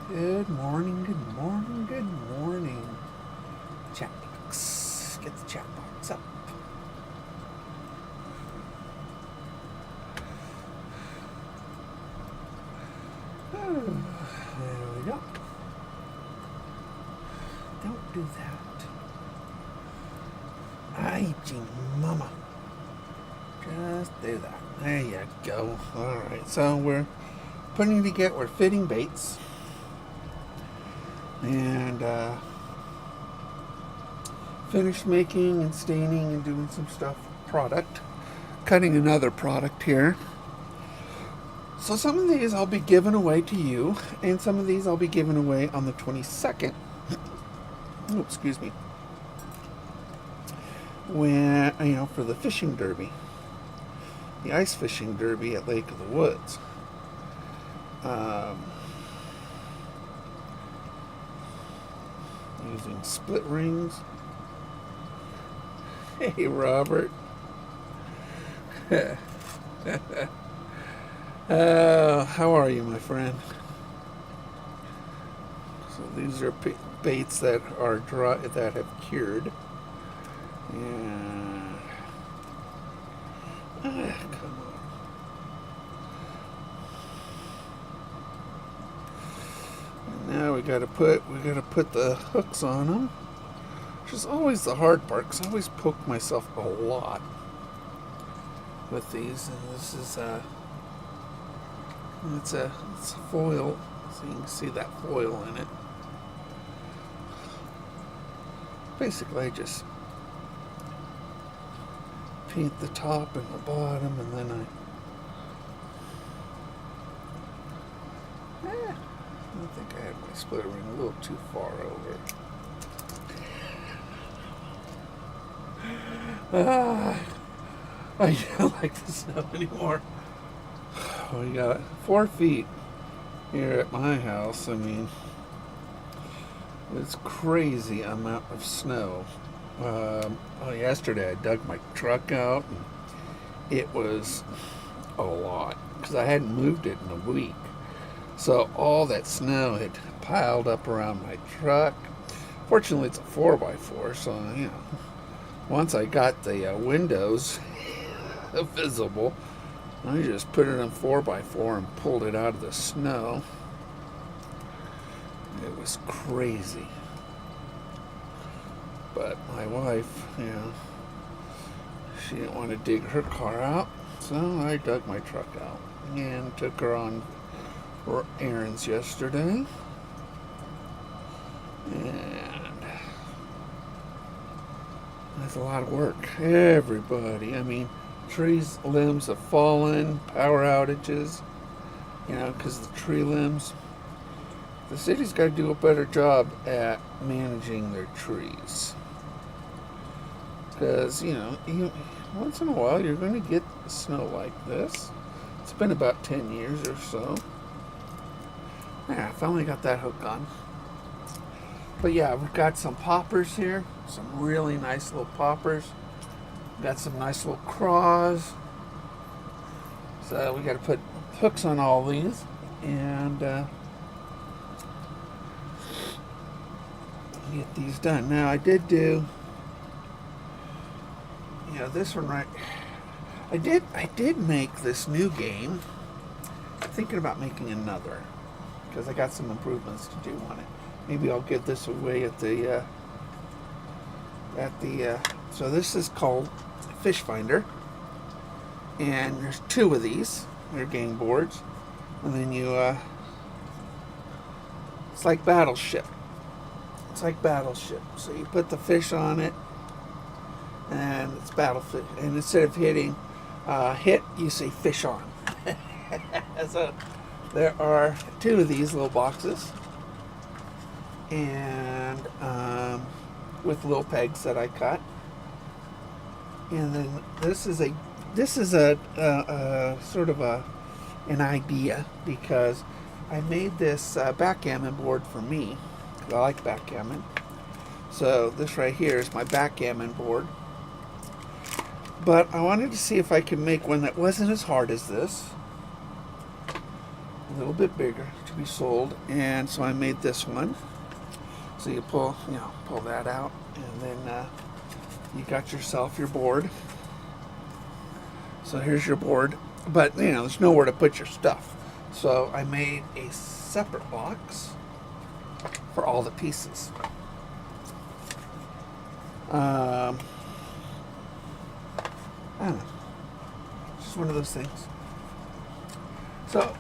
Good morning, good morning, good morning. Chat box. Get the chat box up. Oh, there we go. Don't do that. Ay, mama. Just do that. There you go. Alright, so we're fitting baits. And finished making and staining and doing some stuff. Product. Cutting another product here. So some of these I'll be giving away to you, and some of these I'll be giving away on the 22nd. Oh, excuse me. When, for the fishing derby. The ice fishing derby at Lake of the Woods. Using split rings. Hey, Robert. How are you, my friend? So these are baits that are dry, that have cured. And come on. Now we gotta put the hooks on them, which is always the hard part, because I always poke myself a lot with these. And this is it's a foil, so you can see that foil in it. Basically, I just paint the top and the bottom, and then I think I had my split ring a little too far over. I don't like the snow anymore. We got 4 feet here at my house. I mean, it's crazy amount of snow. Yesterday I dug my truck out, and it was a lot because I hadn't moved it in a week. So all that snow had piled up around my truck. Fortunately, it's a 4x4, so once I got the windows visible, I just put it on 4x4 and pulled it out of the snow. It was crazy. But my wife, she didn't want to dig her car out, so I dug my truck out and took her on errands yesterday. And that's a lot of work. Everybody, trees, limbs have fallen, power outages, because of the tree limbs. The city's got to do a better job at managing their trees. Because, once in a while you're going to get snow like this. It's been about 10 years or so. I finally got that hook on. But yeah, we've got some poppers here. Some really nice little poppers. Got some nice little craws. So we got to put hooks on all these. And get these done. Now I did do, this one right. I did make this new game. I'm thinking about making another because I got some improvements to do on it. Maybe I'll give this away at the so this is called Fish Finder, and there's 2 of these. They're game boards, and then it's like Battleship. So you put the fish on it, and it's Battlefish. And instead of hitting hit, you say fish on. So there are 2 of these little boxes, and with little pegs that I cut. And then this is a sort of an idea, because I made this backgammon board for me. I like backgammon. So this right here is my backgammon board. But I wanted to see if I could make one that wasn't as hard as this. a little bit bigger to be sold, and so I made this one. So you pull that out, and then you got yourself your board. So here's your board, but there's nowhere to put your stuff. So I made a separate box for all the pieces. I don't know. It's just one of those things. So,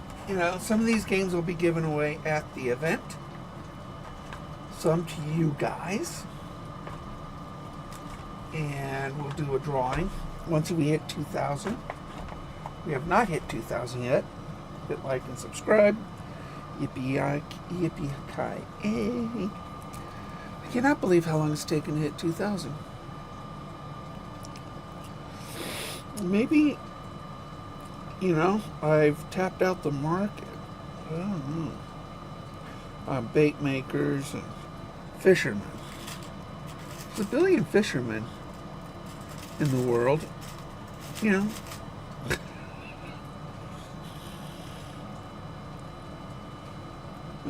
some of these games will be given away at the event. Some to you guys. And we'll do a drawing once we hit 2,000. We have not hit 2,000 yet. Hit like and subscribe. Yippee-ki-yay. I cannot believe how long it's taken to hit 2,000. Maybe, I've tapped out the market. I don't know. Bait makers and fishermen. There's a billion fishermen in the world.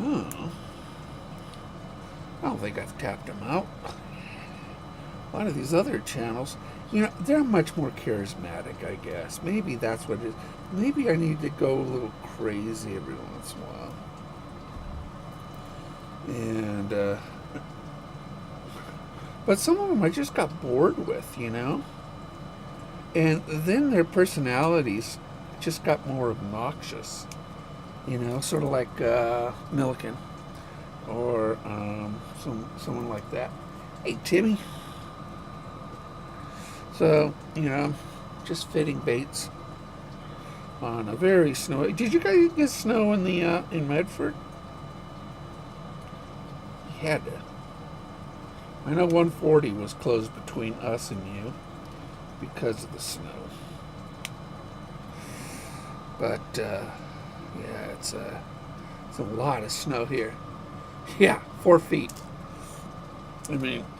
Oh. I don't think I've tapped them out. A lot of these other channels, they're much more charismatic, I guess. Maybe that's what it is. Maybe I need to go a little crazy every once in a while. And, but some of them I just got bored with, And then their personalities just got more obnoxious. Sort of like Milliken or someone like that. Hey, Timmy. So, just fitting baits on a very snowy. Did you guys get snow in the in Medford? You had to. I know 140 was closed between us and you because of the snow. But yeah, it's a lot of snow here. Yeah, 4 feet.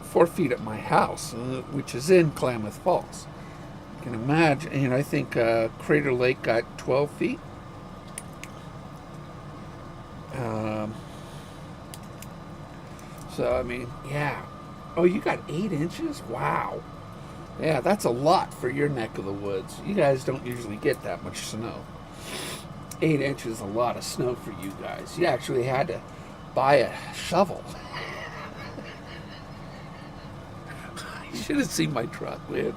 4 feet at my house, which is in Klamath Falls. You can imagine, I think Crater Lake got 12 feet. So, yeah. Oh, you got 8 inches? Wow. Yeah, that's a lot for your neck of the woods. You guys don't usually get that much snow. 8 inches is a lot of snow for you guys. You actually had to buy a shovel. You should have seen my truck, man.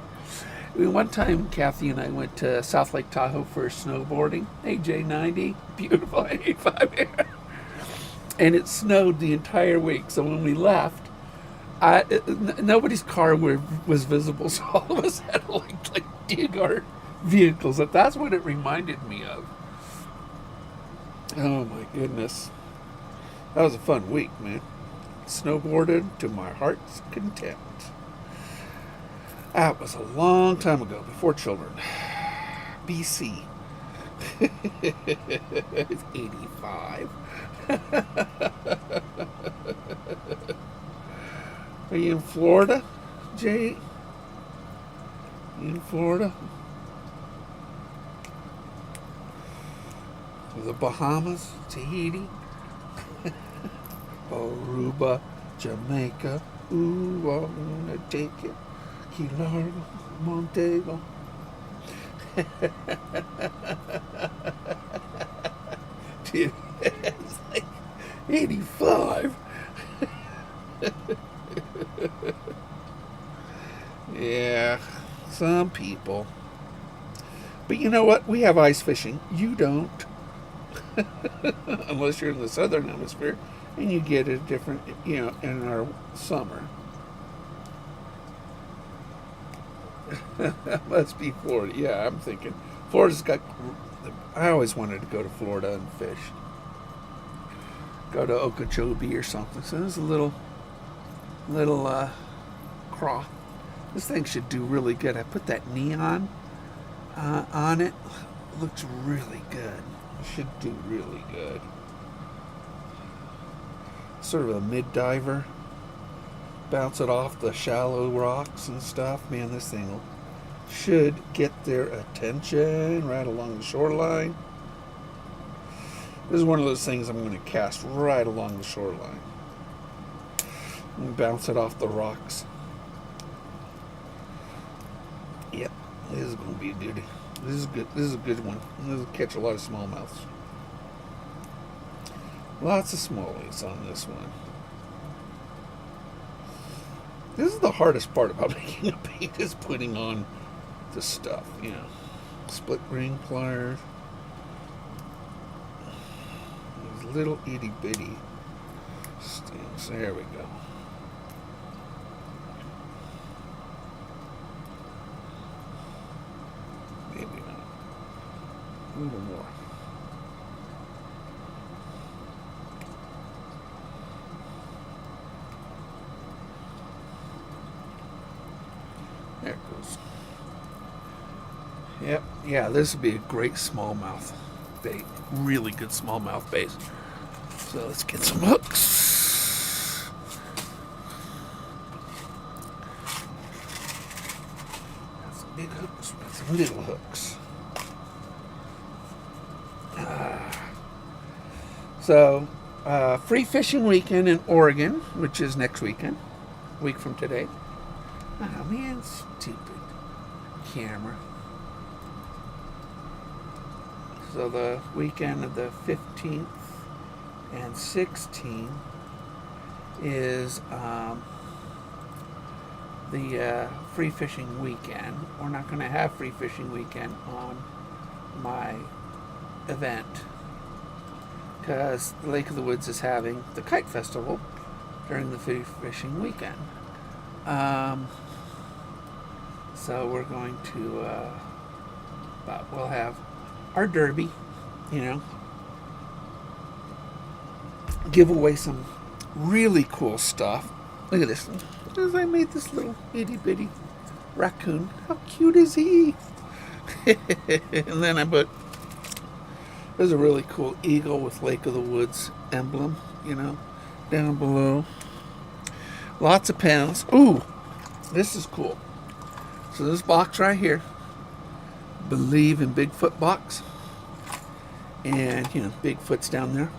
One time, Kathy and I went to South Lake Tahoe for snowboarding. AJ90, beautiful 85 here. And it snowed the entire week. So when we left, nobody's car was visible. So all of us had to like dig our vehicles up. That's what it reminded me of. Oh my goodness. That was a fun week, man. Snowboarded to my heart's content. That was a long time ago, before children. BC. It's 85. Are you in Florida, Jay? You in Florida? The Bahamas, Tahiti, Aruba, Jamaica. Ooh, I wanna take it. Key Largo, Montego. Dude, it's like 85. Yeah, some people. But you know what? We have ice fishing. You don't. Unless you're in the southern hemisphere and you get it different, in our summer. Must be Florida. Yeah, I'm thinking Florida's got. I always wanted to go to Florida and fish. Go to Okeechobee or something. So there's a little craw. This thing should do really good. I put that neon on it. Looks really good. It should do really good. Sort of a mid-diver. Bounce it off the shallow rocks and stuff. Man, this thing should get their attention right along the shoreline. This is one of those things I'm going to cast right along the shoreline and bounce it off the rocks. Yep, this is going to be a goodie. This is good. This is a good one. This will catch a lot of smallmouths. Lots of smallies on this one. This is the hardest part about making a bait, is putting on the stuff, you know. Split ring pliers. These little itty bitty stings. There we go. Maybe not. A little more. There it goes. Yep, yeah, this would be a great smallmouth bait. Really good smallmouth bait. So let's get some hooks. Got some big hooks, got some little hooks. So, free fishing weekend in Oregon, which is next weekend, a week from today. Oh man, stupid camera. So the weekend of the 15th and 16th is the free fishing weekend. We're not going to have free fishing weekend on my event because Lake of the Woods is having the kite festival during the free fishing weekend. So we're going to, we'll have our derby, you know, give away some really cool stuff. Look at this. I made this little itty bitty raccoon. How cute is he? And then I put, there's a really cool eagle with Lake of the Woods emblem, you know, down below. Lots of pens. Ooh, this is cool. So this box right here, Believe in Bigfoot box. And, you know, Bigfoot's down there.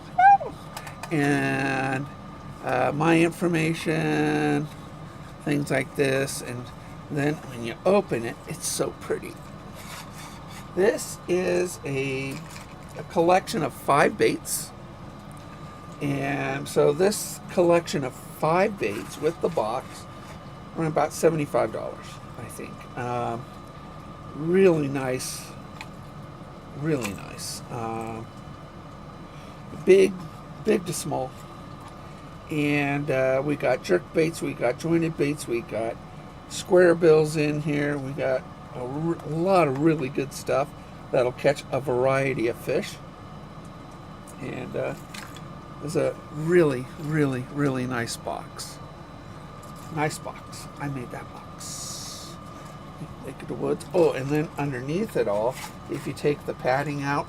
And my information, things like this. And then when you open it, it's so pretty. This is a collection of 5 baits. And so this collection of 5 baits with the box are about $75, I think. Really nice. Really nice. Big to small. And we got jerk baits, we got jointed baits, we got square bills in here. We got a lot of really good stuff that'll catch a variety of fish. And it's a really nice box. Nice box. I made that box. Lake of the Woods. Oh, and then underneath it all, if you take the padding out,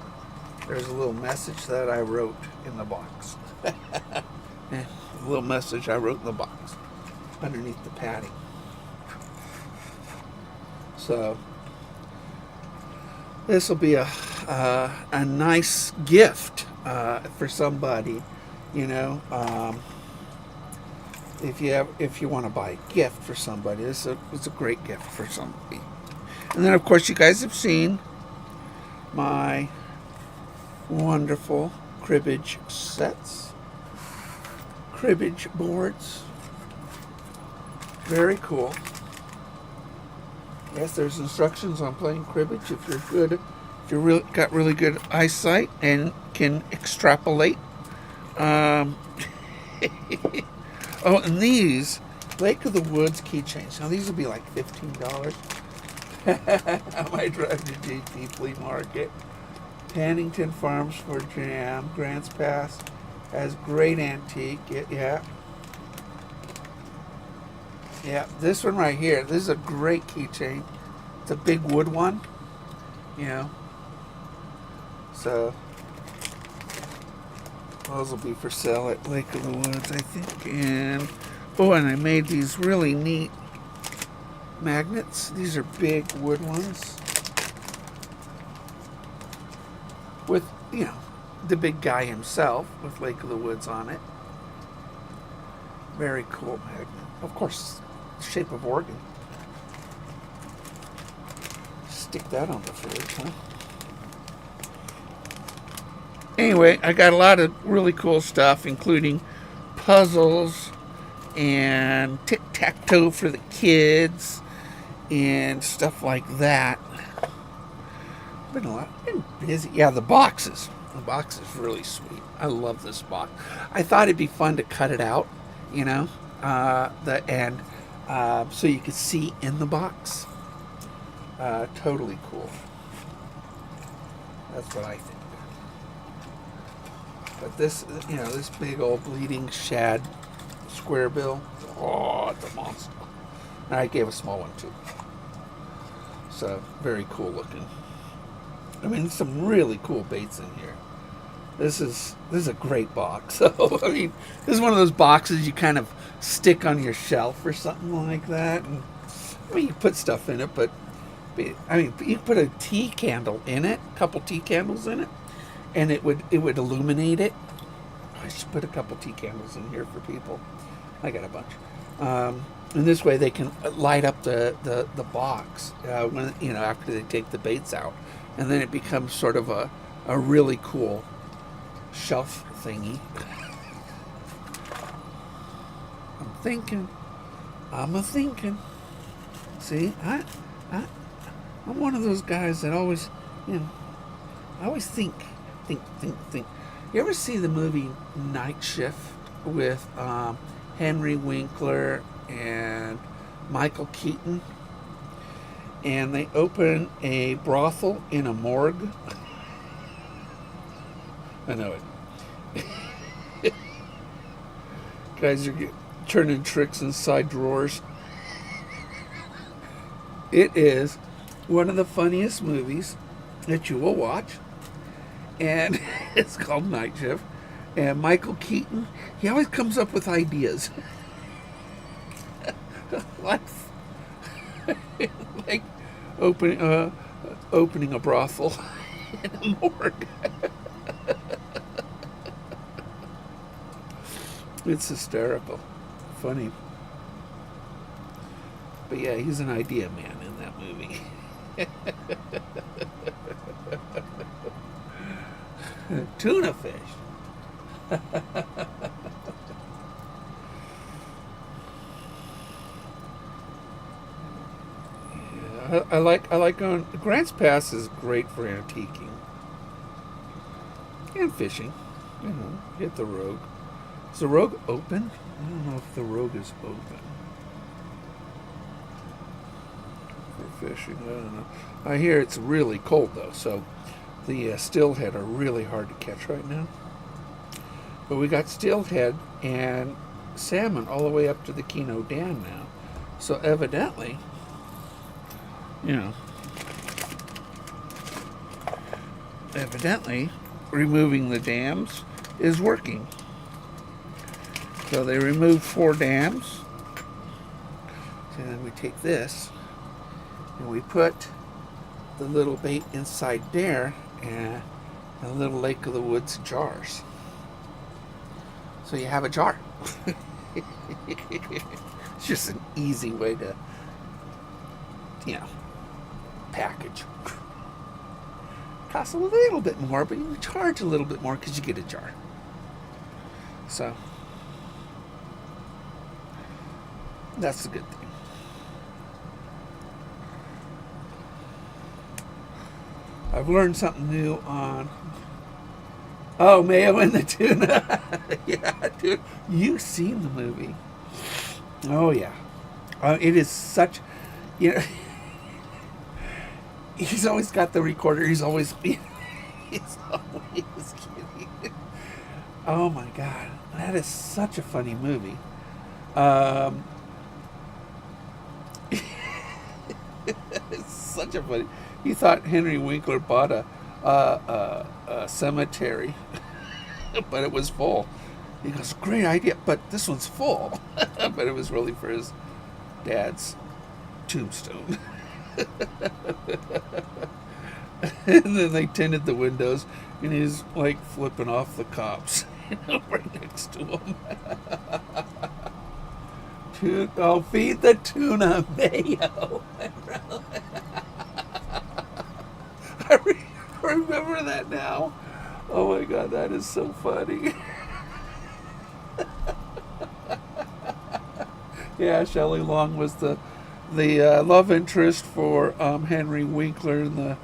there's a little message that I wrote in the box. A little message I wrote in the box underneath the padding. So this will be a nice gift for somebody, you know. If you want to buy a gift for somebody, it's a great gift for somebody. And then of course you guys have seen my wonderful cribbage sets, cribbage boards. Very cool. Yes, there's instructions on playing cribbage if you're good, if you got really good eyesight and can extrapolate. Oh, and these Lake of the Woods keychains. Now these will be like $15. I might drive to JT Flea Market. Pannington Farms for Jam. Grants Pass has great antique. Yeah. Yeah, this one right here. This is a great keychain. It's a big wood one. You know. So those will be for sale at Lake of the Woods, I think. And oh, and I made these really neat magnets. These are big wood ones with, you know, the big guy himself with Lake of the Woods on it. Very cool magnet. Of course, shape of Oregon. Stick that on the fridge, huh? Anyway, I got a lot of really cool stuff, including puzzles and tic-tac-toe for the kids and stuff like that. Been busy. Yeah, the boxes. The box is really sweet. I love this box. I thought it'd be fun to cut it out, so you could see in the box. Totally cool. That's what I think. But this, this big old bleeding shad square bill. Oh, it's a monster. And I gave a small one too. So very cool looking. I mean, some really cool baits in here. This is a great box. So I mean, this is one of those boxes you kind of stick on your shelf or something like that. And I mean, you put stuff in it, but I mean, you put a tea candle in it, a couple tea candles in it, and it would illuminate it. I should put a couple tea candles in here for people. I got a bunch. And this way they can light up the box when after they take the baits out, and then it becomes sort of a really cool shelf thingy. I'm a thinking. See, I'm one of those guys that always, I always think. You ever see the movie Night Shift with Henry Winkler and Michael Keaton? And they open a brothel in a morgue. I know it. Guys are turning tricks inside drawers. It is one of the funniest movies that you will watch. And it's called Night Shift. And Michael Keaton, he always comes up with ideas. like opening a brothel in a morgue. It's hysterical. Funny. But yeah, he's an idea man in that movie. Tuna fish. Yeah, I like going. Grants Pass is great for antiquing and fishing. Hit the Rogue. Is the Rogue open? I don't know if the Rogue is open for fishing. I don't know. I hear it's really cold though, so the steelhead are really hard to catch right now. But we got steelhead and salmon all the way up to the Keno Dam now. So evidently, removing the dams is working. So they removed 4 dams. And then we take this and we put the little bait inside there and a little Lake of the Woods jars. So you have a jar. It's just an easy way to, package. Costs a little bit more, but you charge a little bit more because you get a jar. So that's the good thing. I've learned something new on Mayo and the Tuna. Yeah, dude. You've seen the movie. Oh, yeah. It is such, he's always got the recorder. He's always kidding. Oh, my God. That is such a funny movie. It's such a funny. He thought Henry Winkler bought a cemetery, but it was full. He goes, "Great idea, but this one's full." But it was really for his dad's tombstone. And then they tinted the windows, and he's like flipping off the cops right next to him. Oh, feed the tuna mayo. I remember that now. Oh my God, that is so funny. Yeah, Shelley Long was the love interest for Henry Winkler and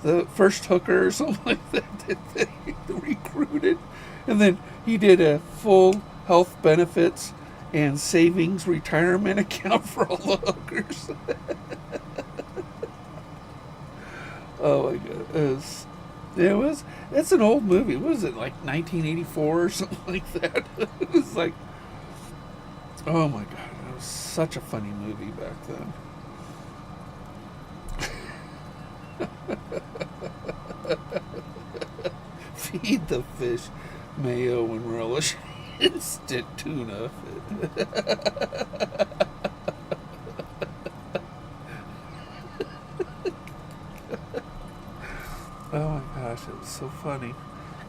the first hooker or something like that they recruited. And then he did a full health benefits and savings retirement account for all the hookers. Oh my God. It's an old movie. What was it, like 1984 or something like that? It was like, oh my God. It was such a funny movie back then. Feed the fish mayo and relish instant tuna. Oh my gosh, it was so funny.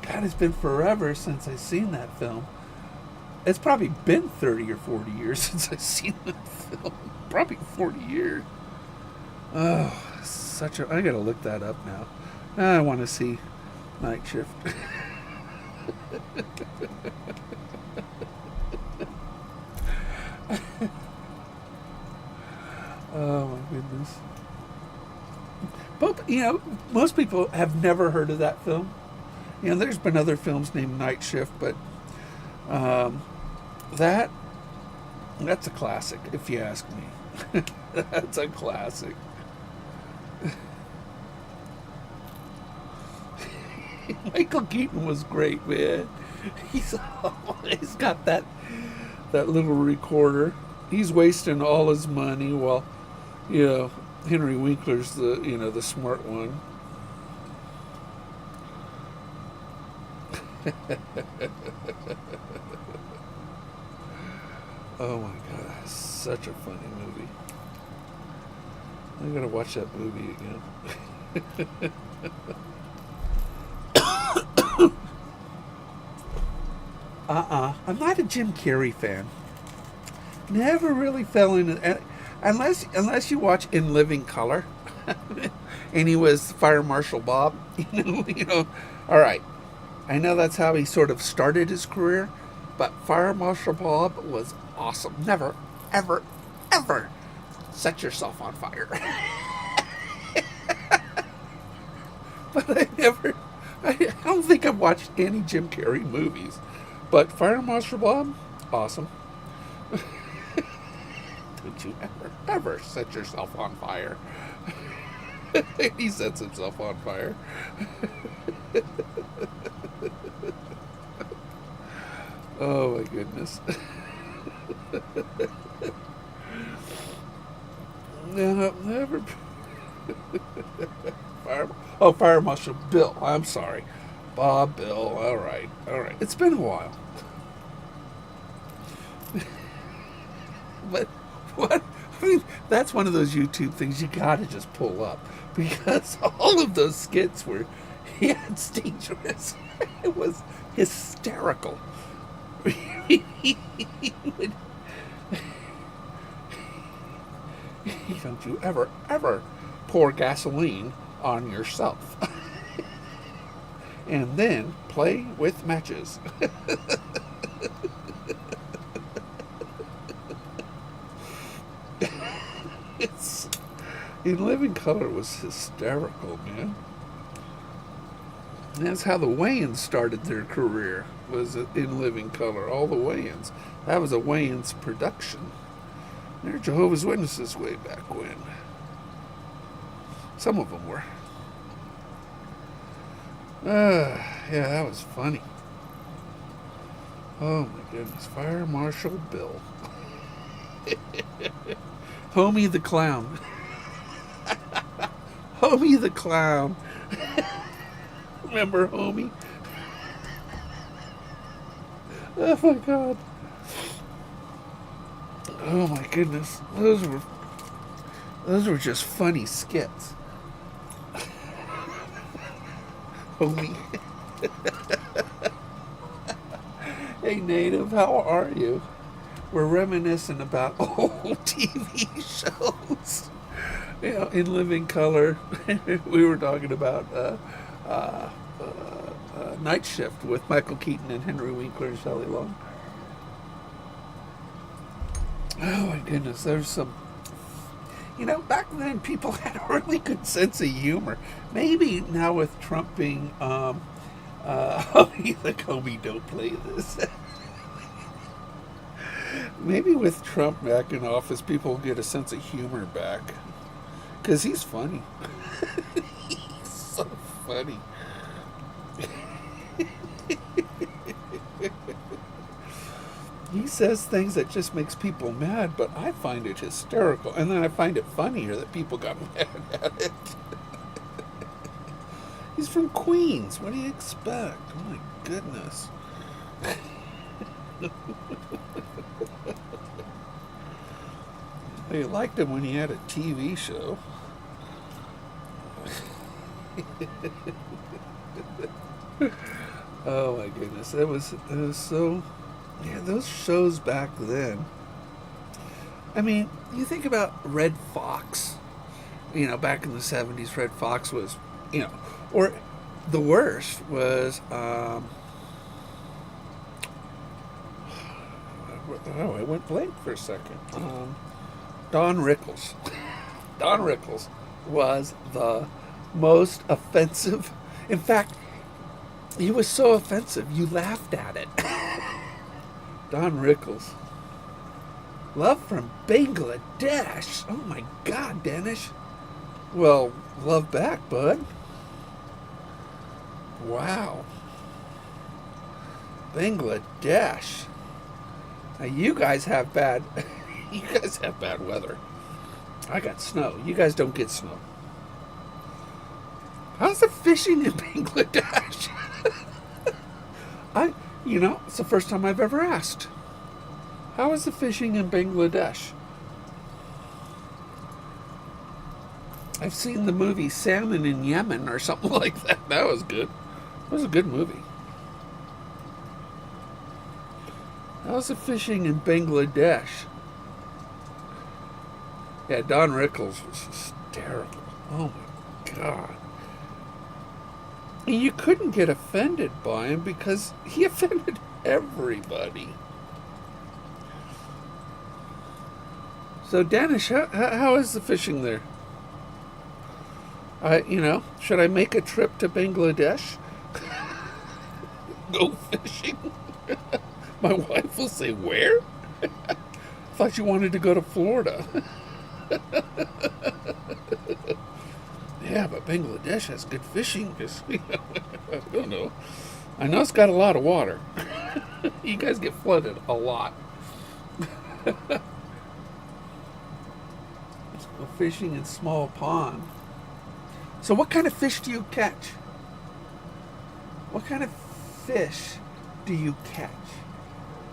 God, it's been forever since I've seen that film. It's probably been 30 or 40 years since I've seen that film. Probably 40 years. Oh, I gotta look that up now. I want to see Night Shift. Oh my goodness. But, most people have never heard of that film. There's been other films named Night Shift, but that's a classic, if you ask me. That's a classic. Michael Keaton was great, man. He's got that little recorder. He's wasting all his money while, Henry Winkler's the smart one. Oh my God, such a funny movie. I gotta watch that movie again. I'm not a Jim Carrey fan. Never really fell into, unless you watch In Living Color, and he was Fire Marshal Bob. All right. I know that's how he sort of started his career, but Fire Marshal Bob was awesome. Never, ever, ever set yourself on fire. But I don't think I've watched any Jim Carrey movies. But Fire Marshal Bob, awesome. Don't you ever set yourself on fire. He sets himself on fire. Oh my goodness. No, never. Fire Marshal Bill. I'm sorry. Bob, Bill. All right. It's been a while. But what? I mean, that's one of those YouTube things you gotta just pull up, because all of those skits where he had stage risk, it was hysterical. Don't you ever pour gasoline on yourself. And then play with matches. In Living Color was hysterical, man. And that's how the Wayans started their career, was In Living Color. All the Wayans. That was a Wayans production. They're Jehovah's Witnesses way back when. Some of them were. Yeah, that was funny. Oh my goodness. Fire Marshal Bill. Homie the Clown. Homie the Clown. Remember Homie? Oh my God. Oh my goodness. Those were just funny skits. Homie. Hey, Native, how are you? We're reminiscing about old TV shows. You know, in living color. We were talking about uh, Night Shift with Michael Keaton and Henry Winkler and Shelley Long. Oh my goodness, there's some. You know, back then people had a really good sense of humor. Maybe now with Trump being, he's like, homie, don't play this. Maybe with Trump back in office, people will get a sense of humor back. Because he's funny. He's so funny. He says things that just makes people mad, but I find it hysterical. And then I find it funnier that people got mad at it. He's from Queens. What do you expect? Oh my goodness. They liked him when he had a TV show. Oh my goodness. It was so. Yeah, those shows back then. I mean, you think about Red Fox. You know, back in the 70s, Red Fox was, you know, or the worst was, oh, I went blank for a second. Don Rickles. Don Rickles was the most offensive. In fact, he was so offensive, you laughed at it. Don Rickles. Love from Bangladesh. Oh my God, Danish. Well, love back, bud. Wow. Bangladesh. Now you guys have bad you guys have bad weather. I got snow. You guys don't get snow. How's the fishing in Bangladesh? It's the first time I've ever asked. How is the fishing in Bangladesh? I've seen the movie Salmon in Yemen or something like that. That was good. That was a good movie. How's the fishing in Bangladesh? Yeah, Don Rickles was hysterical. Oh my God. You couldn't get offended by him because he offended everybody. So, Danish, how is the fishing there? Should I make a trip to Bangladesh? Go fishing? My wife will say, where? I thought you wanted to go to Florida. Yeah, but Bangladesh has good fishing. I don't know. I know it's got a lot of water. You guys get flooded a lot. Fishing in small pond. So what kind of fish do you catch? What kind of fish do you catch?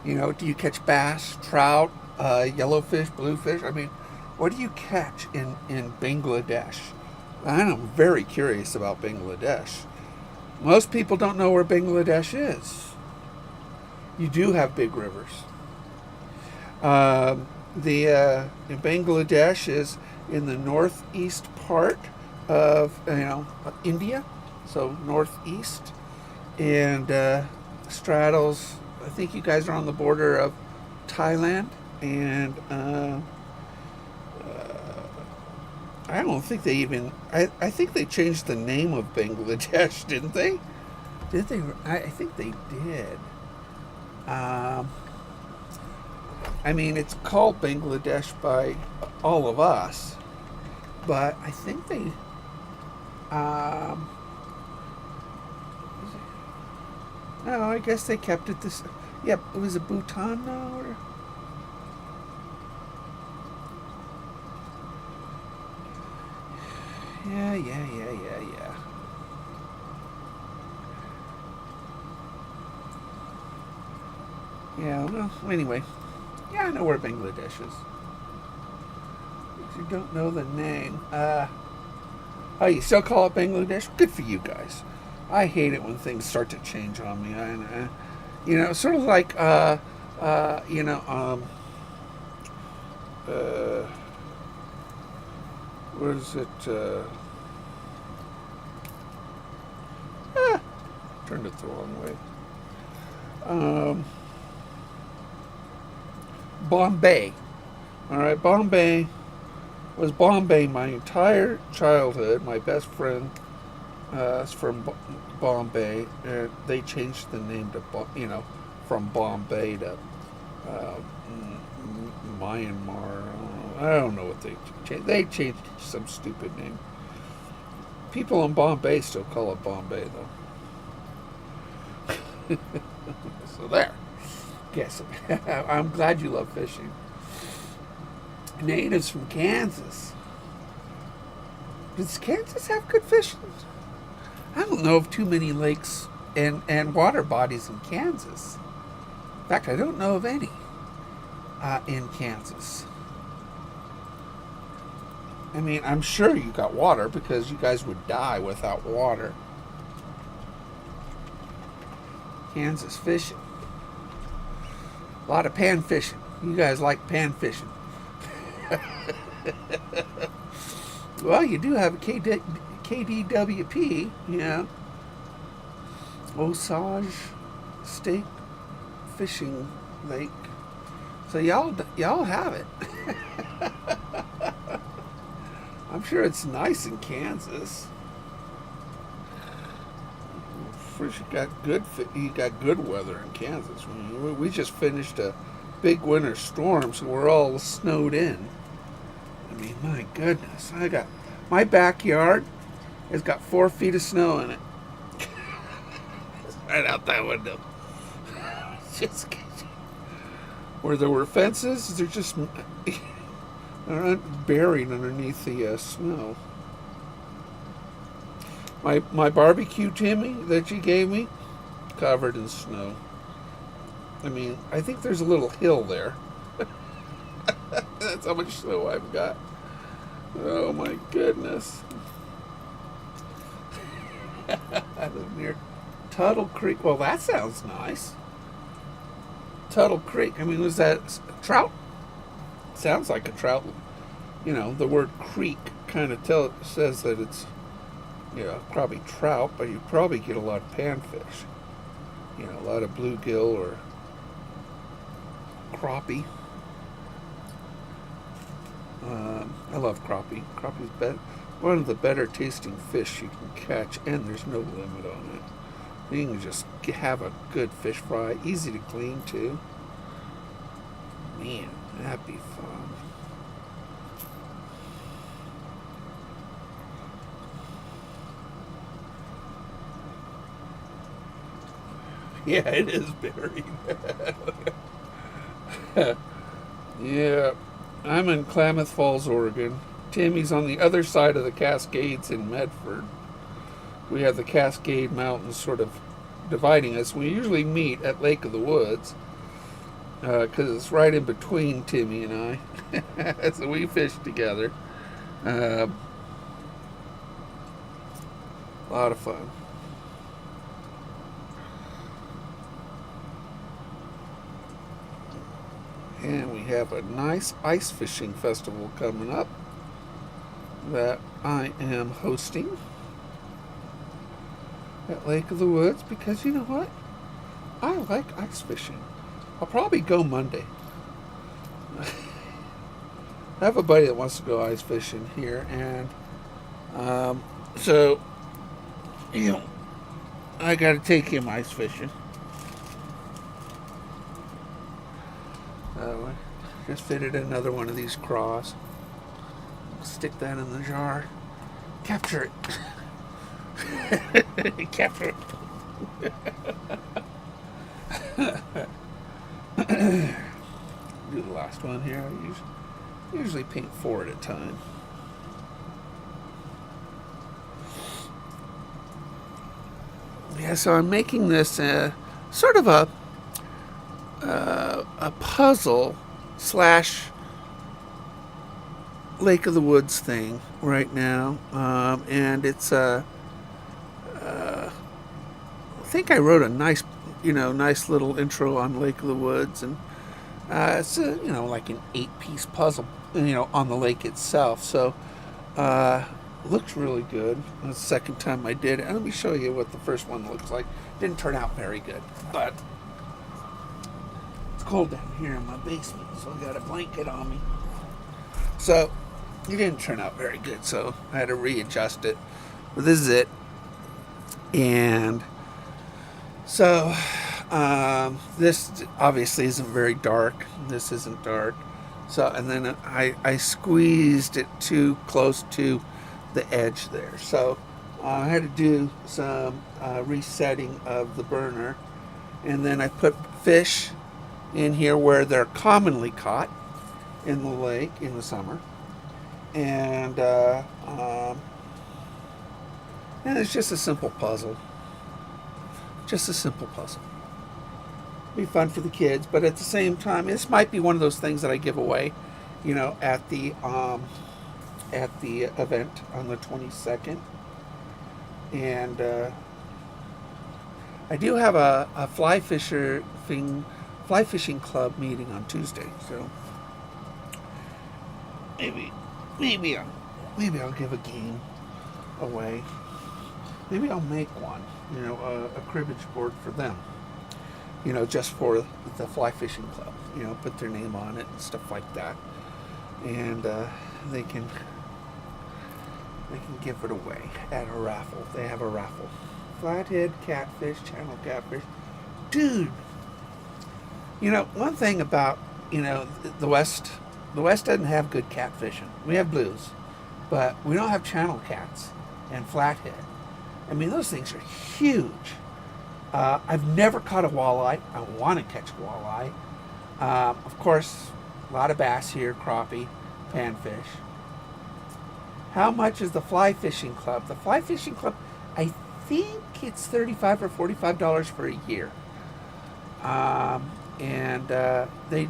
You know, do you catch bass, trout, yellowfish, bluefish? I mean, what do you catch in Bangladesh? I'm very curious about Bangladesh. Most people don't know where Bangladesh is. You do have big rivers. In Bangladesh is in the northeast part of India, so northeast, and straddles. I think you guys are on the border of Thailand, and I don't think they even. I think they changed the name of Bangladesh, didn't they? Did they? I think they did. I mean, it's called Bangladesh by all of us, but I think they. No, I guess they kept it this. Yep, it was a Bhutan now, or. Yeah. Yeah, well, anyway. Yeah, I know where Bangladesh is. But you don't know the name. Oh, you still call it Bangladesh? Good for you guys. I hate it when things start to change on me. Sort of like, you know, uh, what is it? Ah, turned it the wrong way. Um, Bombay. All right, Bombay was Bombay my entire childhood. My best friend is from Bombay, and they changed the name to from Bombay to uh, Myanmar. I don't know what they changed. They changed some stupid name. People in Bombay still call it Bombay though. So there. Yes, I'm glad you love fishing. Natives from Kansas. Does Kansas have good fishing? I don't know of too many lakes and water bodies in Kansas. In fact, I don't know of any in Kansas. I mean, I'm sure you got water because you guys would die without water. Kansas fishing. A lot of pan fishing. You guys like pan fishing. Well, you do have a KDWP, yeah. Osage State Fishing Lake. So y'all have it. I'm sure it's nice in Kansas. First, you got good weather in Kansas. We just finished a big winter storm, so we're all snowed in. I mean, my goodness, my backyard has got 4 feet of snow in it. Right out that window. Just where there were fences, they're just buried underneath the snow. My barbecue Timmy that you gave me, covered in snow. I mean, I think there's a little hill there. That's how much snow I've got. Oh my goodness. I live near Tuttle Creek. Well, that sounds nice. Tuttle Creek. I mean, was that trout? Sounds like a trout. You know, the word creek kind of says that it's, probably trout, but you probably get a lot of panfish. A lot of bluegill or crappie. I love crappie. Crappie's one of the better tasting fish you can catch, and there's no limit on it. You can just have a good fish fry, easy to clean too. Man, that'd be fun. Yeah, it is buried. Yeah, I'm in Klamath Falls, Oregon. Timmy's on the other side of the Cascades in Medford. We have the Cascade Mountains sort of dividing us. We usually meet at Lake of the Woods because it's right in between Timmy and I. So we fish together. A lot of fun. And we have a nice ice fishing festival coming up that I am hosting at Lake of the Woods because you know what? I like ice fishing. I'll probably go Monday. I have a buddy that wants to go ice fishing here, and so I got to take him ice fishing. Just fitted another one of these craws. Stick that in the jar. Capture it. Capture it. Do the last one here. I usually paint 4 at a time. Yeah, so I'm making this sort of a puzzle / Lake of the Woods thing right now, and it's think I wrote a nice, nice little intro on Lake of the Woods, and it's like an 8-piece puzzle, on the lake itself. So looks really good. That's the second time I did it. And let me show you what the first one looks like. Didn't turn out very good, but it's cold down here in my basement, so I got a blanket on me. So it didn't turn out very good, so I had to readjust it. But this is it. And so this obviously isn't very dark. This isn't dark. So, and then I squeezed it too close to the edge there. So I had to do some resetting of the burner. And then I put fish in here where they're commonly caught in the lake in the summer. And it's just a simple puzzle. Just a simple puzzle. Be fun for the kids, but at the same time, this might be one of those things that I give away, at the event on the 22nd. And I do have a fly fishing club meeting on Tuesday, so maybe I'll give a game away. Maybe I'll make one, a cribbage board for them, just for the fly fishing club, put their name on it and stuff like that. And they can give it away at a raffle. They have a raffle. Flathead catfish, channel catfish. Dude, one thing about, the West doesn't have good catfishing. We have blues, but we don't have channel cats and flathead. I mean, those things are huge. I've never caught a walleye. I want to catch a walleye. Of course, a lot of bass here, crappie, panfish. How much is the fly fishing club? The fly fishing club, I think it's $35 or $45 for a year. And they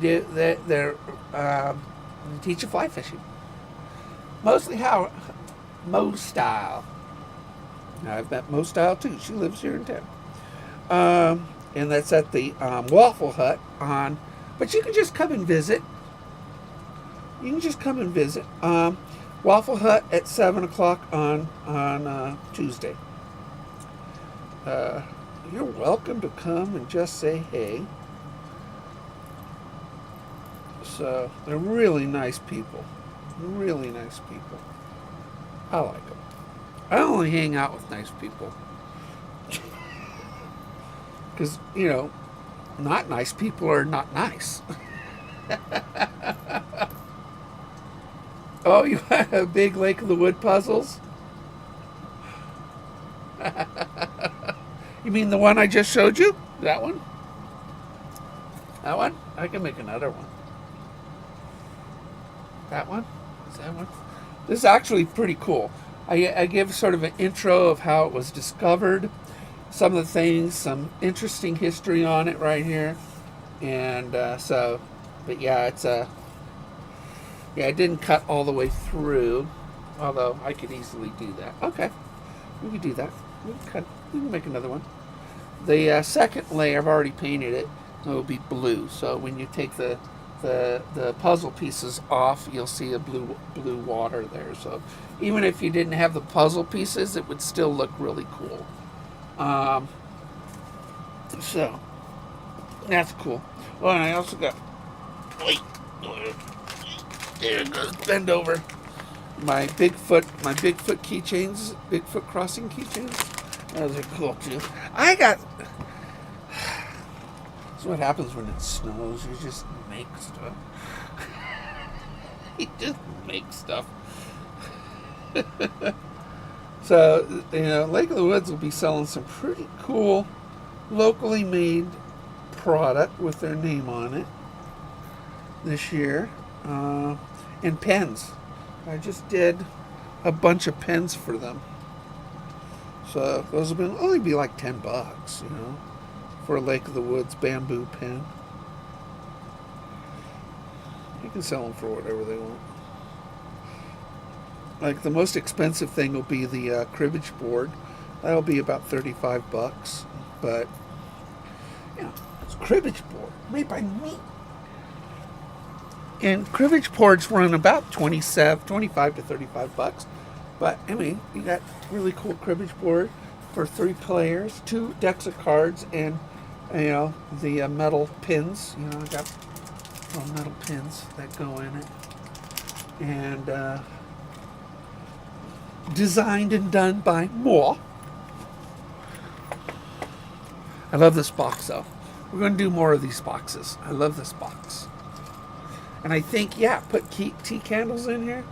teach you fly fishing. Mostly Mo style. Now, I've met Mo Style too. She lives here in town. And that's at the Waffle Hut but you can just come and visit. Waffle Hut at 7 o'clock on Tuesday. You're welcome to come and just say hey. So they're really nice people. Really nice people. I like them. I only hang out with nice people. Because, not nice people are not nice. Oh, you have big Lake of the Wood puzzles? You mean the one I just showed you? That one? That one? I can make another one. That one? Is that one? This is actually pretty cool. I give sort of an intro of how it was discovered, some of the things, some interesting history on it right here. And but yeah, I didn't cut all the way through, although I could easily do that. Okay, we can do that. We can make another one. The second layer, I've already painted it. It will be blue. So when you take the puzzle pieces off, you'll see a blue water there. So even if you didn't have the puzzle pieces, it would still look really cool. So that's cool. Oh, and I also got, wait, there it goes, bend over. My Bigfoot keychains, Bigfoot crossing keychains. Those are cool too. That's what happens when it snows. You just make stuff. You just make stuff. So, Lake of the Woods will be selling some pretty cool locally made product with their name on it this year. And pens. I just did a bunch of pens for them. So those will only be like $10, for a Lake of the Woods bamboo pen. You can sell them for whatever they want. Like the most expensive thing will be the cribbage board. That'll be about $35. but it's cribbage board made by me. And cribbage boards run about 25 to 35 bucks. But I mean, you got really cool cribbage board for 3 players, 2 decks of cards, and the metal pins. I got little metal pins that go in it, and designed and done by moi. I love this box though. We're going to do more of these boxes. I love this box. And I think, put tea candles in here.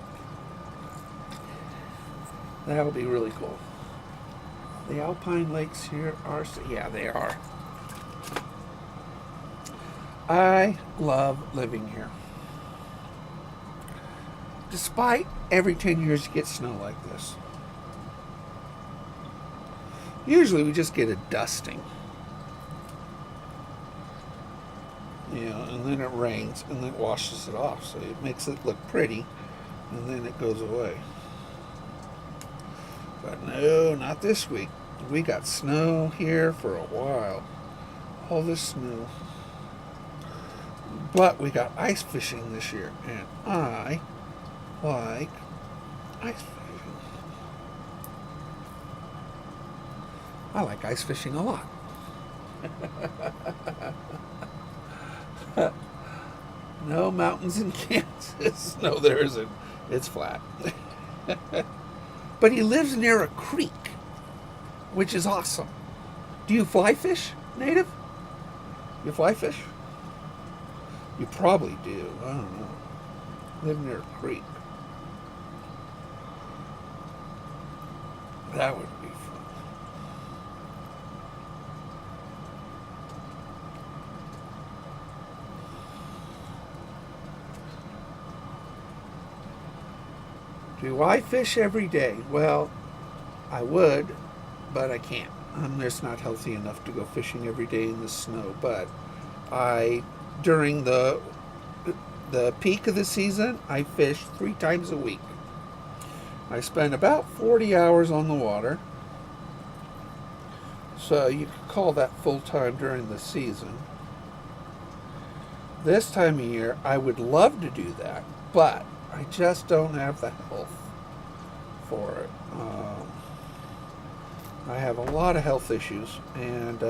That'll be really cool. The Alpine Lakes here are, they are. I love living here. Despite every 10 years you get snow like this. Usually we just get a dusting. And then it rains, and then it washes it off. So it makes it look pretty, and then it goes away. But no, not this week. We got snow here for a while. All this snow. But we got ice fishing this year, and I like ice fishing. I like ice fishing a lot. No mountains in Kansas. No, there isn't. It's flat. But he lives near a creek, which is awesome. Do you fly fish, native? You fly fish? You probably do. I don't know. Live near a creek. That would be fun. Do I fish every day? Well, I would, but I can't. I'm just not healthy enough to go fishing every day in the snow. But during the peak of the season, I fish 3 times a week. I spend about 40 hours on the water. So you could call that full time during the season. This time of year, I would love to do that, but I just don't have the health for it. I have a lot of health issues, and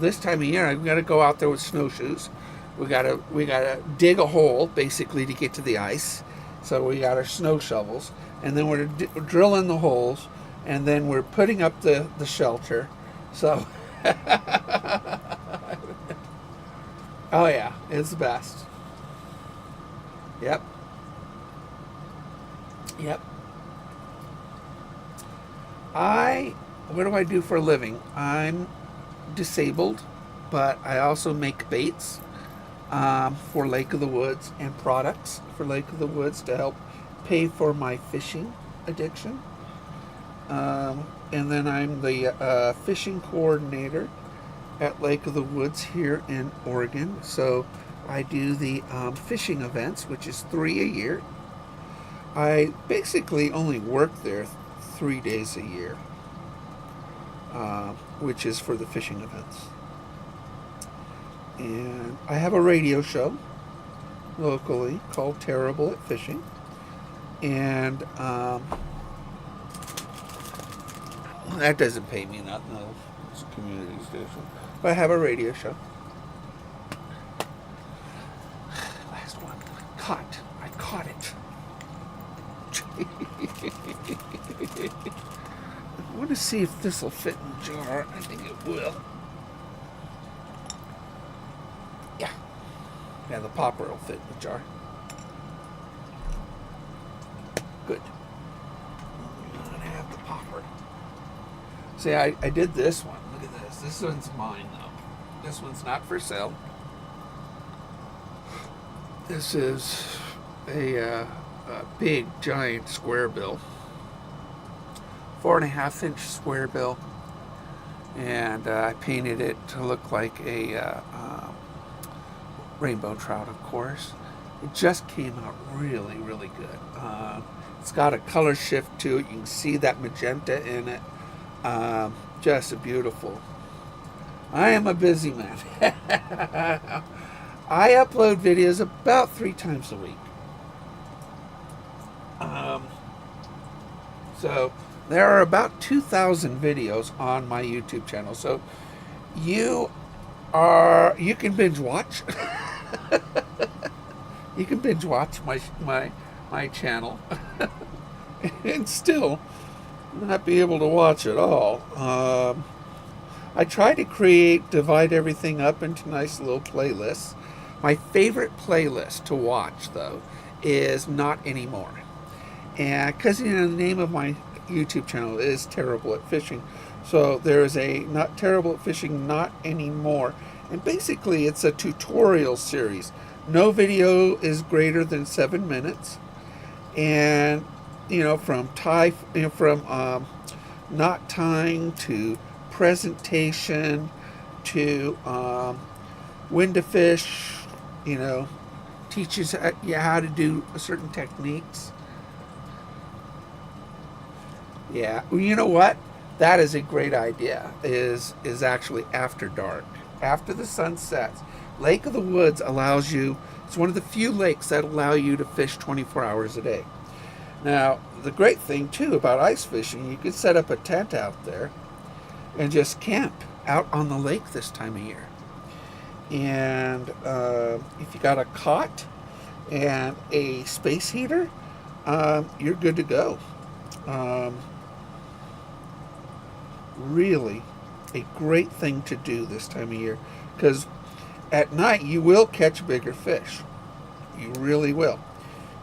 this time of year I've got to go out there with snowshoes. We gotta dig a hole basically to get to the ice. So we got our snow shovels, and then we're drilling the holes, and then we're putting up the shelter. So, oh yeah, it's the best. Yep. What do I do for a living? I'm disabled, but I also make baits for Lake of the Woods and products for Lake of the Woods to help pay for my fishing addiction. And then I'm the fishing coordinator at Lake of the Woods here in Oregon. So I do the fishing events, which is 3 a year. I basically only work there 3 days a year, which is for the fishing events. And I have a radio show locally called Terrible at Fishing. And that doesn't pay me nothing. No, it's a community station. But I have a radio show. Last one. I caught it. I want to see if this will fit in the jar. I think it will. Yeah, the popper will fit in the jar. Good. I'm gonna have the popper. See, I did this one. Look at this. This one's mine, though. This one's not for sale. This is a big, giant square bill. 4.5 inch square bill. And I painted it to look like a rainbow trout, of course. It just came out really, really good. It's got a color shift to it. You can see that magenta in it. Just beautiful. I am a busy man. I upload videos about 3 times a week. Um, so there are about 2,000 videos on my YouTube channel. So you you can binge watch. You can binge watch my channel and still not be able to watch it all. I try to divide everything up into nice little playlists. My favorite playlist to watch, though, is Not Anymore. And because, the name of my YouTube channel is Terrible at Fishing. So there is a Not Terrible at Fishing, Not Anymore. And basically, it's a tutorial series. No video is greater than 7 minutes. And, from knot tying to presentation to when to fish, teaches you how to do certain techniques. Yeah, well, you know what? That is a great idea. Is actually after dark, after the sun sets. Lake of the Woods allows you. It's one of the few lakes that allow you to fish 24 hours a day. Now, the great thing too about ice fishing, you can set up a tent out there and just camp out on the lake this time of year. And if you got a cot and a space heater, you're good to go. Really a great thing to do this time of year, because at night you will catch bigger fish. You really will.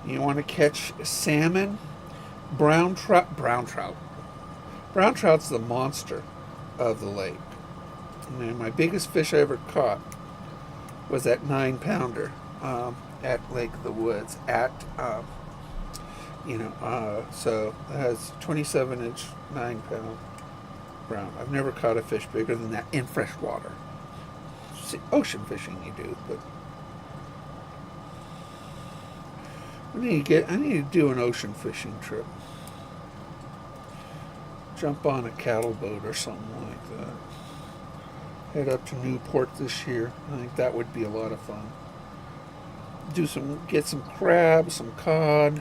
You want to catch salmon, brown trout. Brown trout's the monster of the lake. And my biggest fish I ever caught was that 9-pounder at Lake of the Woods. So it has 27-inch, 9-pound brown. I've never caught a fish bigger than that in fresh water. Ocean fishing you do, but I need to do an ocean fishing trip. Jump on a cattle boat or something like that. Head up to Newport this year. I think that would be a lot of fun. Get some crab, some cod.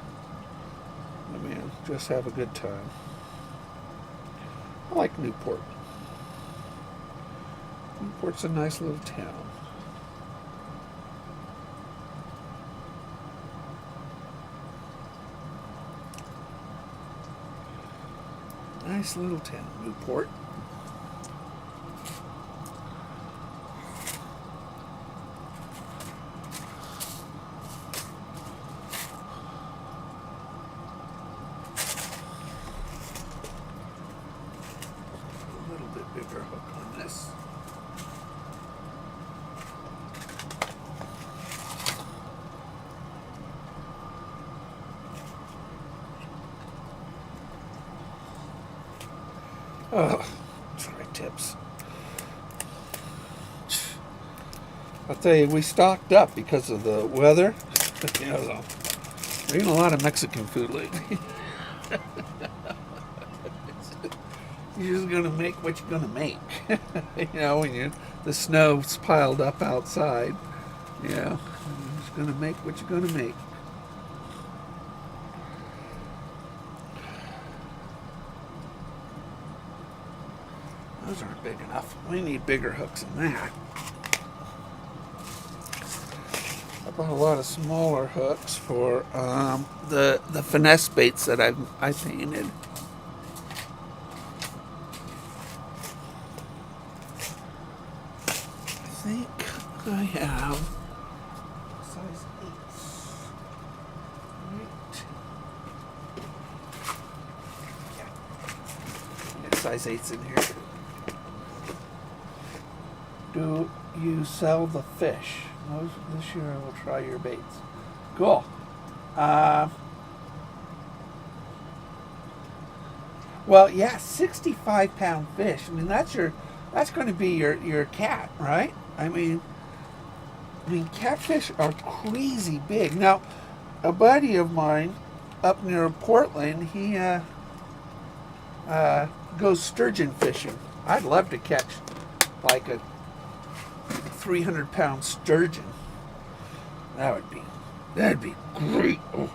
I mean, just have a good time. I like Newport. Newport's a nice little town. Nice little town, Newport. A little bit bigger hook on this. Oh, tri-tips. I'll tell you, we stocked up because of the weather. We're eating a lot of Mexican food lately. You're just gonna make what you're gonna make. When the snow's piled up outside. You're just gonna make what you're gonna make. Those aren't big enough. We need bigger hooks than that. I bought a lot of smaller hooks for the finesse baits that I painted. I think I have size 8. Right. Yeah, size 8's in here. Do you sell the fish? This year I will try your baits. Cool. Well, yeah, 65-pound fish. I mean, that's going to be your cat, right? I mean, catfish are crazy big. Now, a buddy of mine up near Portland, he go sturgeon fishing. I'd love to catch like a 300-pound sturgeon. That'd be great. You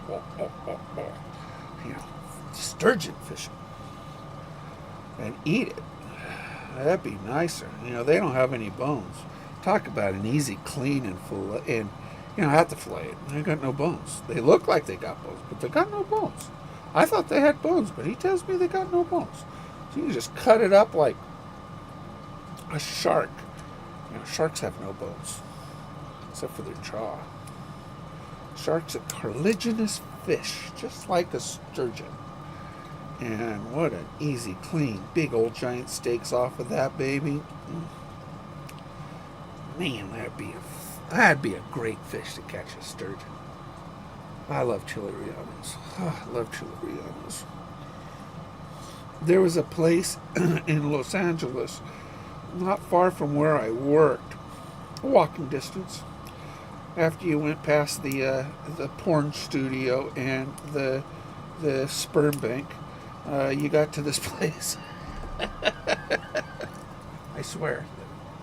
know, sturgeon fishing and eat it. That'd be nicer. You know, they don't have any bones. Talk about an easy clean and full, and you know, I have to fillet it. They got no bones. They look like they got bones, but they got no bones. I thought they had bones, but he tells me they got no bones. So you can just cut it up like a shark. You know, sharks have no bones, except for their jaw. Shark's a cartilaginous fish, just like a sturgeon. And what an easy, clean, big old giant steaks off of that baby. Man, that'd be a great fish to catch a sturgeon. I love chile rellenos. Oh, I love chile rellenos. There was a place in Los Angeles, not far from where I worked, walking distance. After you went past the porn studio and the sperm bank, you got to this place. I swear,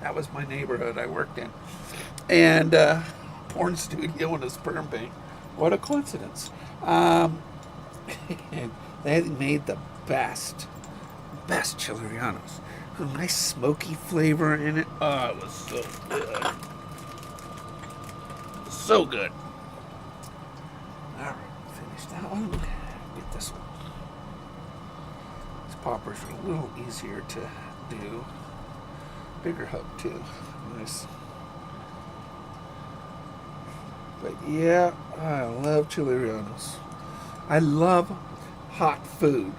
that was my neighborhood I worked in, and porn studio and a sperm bank. What a coincidence! And they made the best chile rellenos. A nice smoky flavor in it. Oh, it was so good. So good. All right, finish that one. Get this one. These poppers are a little easier to do. Bigger hook too. Nice. But yeah, I love chile rellenos. I love hot food.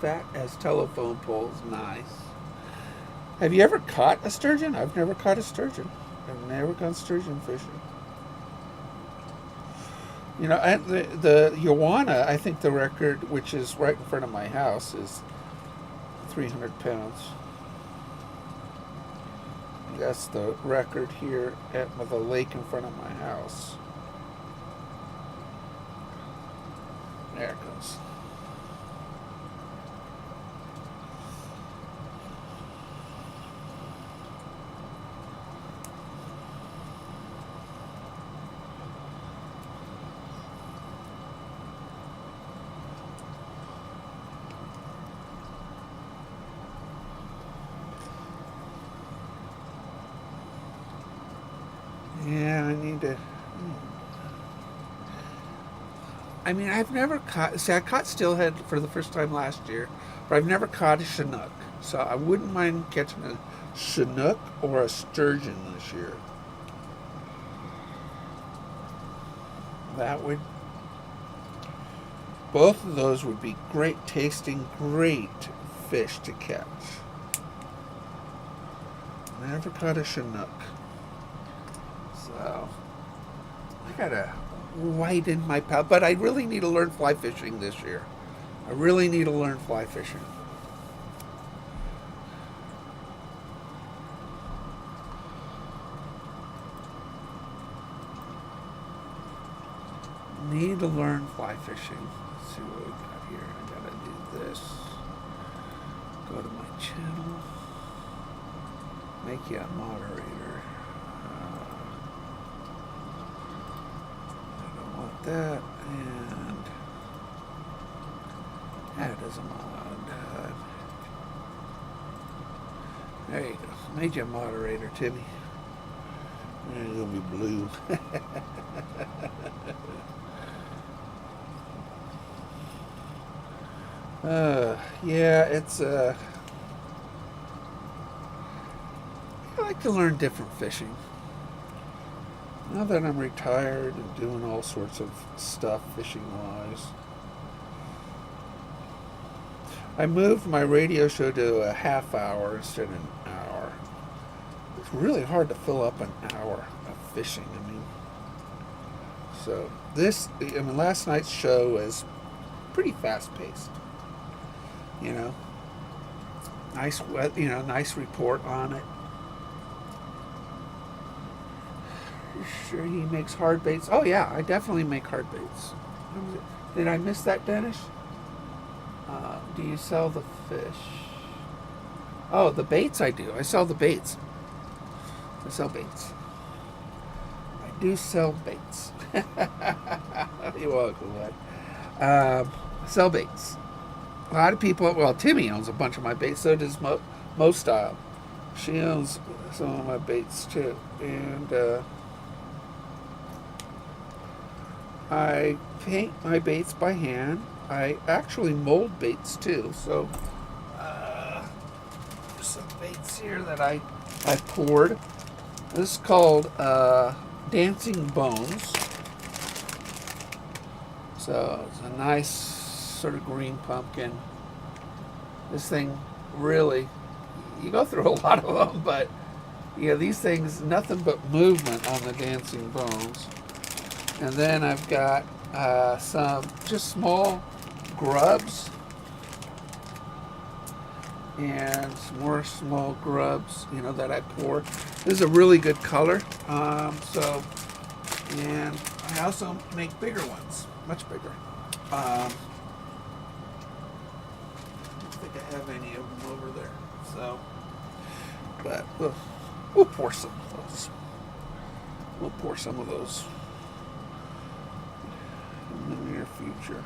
Fat as telephone poles, nice. Have you ever caught a sturgeon? I've never caught a sturgeon. I've never gone sturgeon fishing. You know, and the Joanna, I think the record, which is right in front of my house, is 300 pounds. That's the record here at the lake in front of my house. There it goes. Yeah, I need to. I mean, I've never caught. See, I caught steelhead for the first time last year, but I've never caught a Chinook. So I wouldn't mind catching a Chinook or a sturgeon this year. That would. Both of those would be great tasting, great fish to catch. Never caught a Chinook. So, I gotta widen my palate, but I really need to learn fly fishing this year. I really need to learn fly fishing. Need to learn fly fishing. Let's see what we got here. I gotta do this. Go to my channel. Make you a moderator. That and add as a mod. There you go. Made you a moderator, Timmy. You're gonna be blue. Yeah, it's I like to learn different fishing. Now that I'm retired and doing all sorts of stuff fishing-wise, I moved my radio show to a half hour instead of an hour. It's really hard to fill up an hour of fishing. I mean, so last night's show was pretty fast-paced. You know, nice report on it. Sure he makes hard baits. Oh yeah, I definitely make hard baits. Did I miss that, Dennis? Do you sell the fish? Oh, the baits I do. I sell the baits. I sell baits. I do sell baits. You're welcome, bud. I sell baits. A lot of people, well, Timmy owns a bunch of my baits. So does Mo Style. She owns some of my baits too. And I paint my baits by hand. I actually mold baits too. So there's some baits here that I poured. This is called Dancing Bones. So it's a nice sort of green pumpkin. This thing really, you go through a lot of them, but yeah, these things, nothing but movement on the Dancing Bones. And then I've got some just small grubs and some more small grubs, that I pour. This is a really good color. And I also make bigger ones, much bigger. I don't think I have any of them over there. So, but we'll pour some of those. We'll pour some of those in the near future.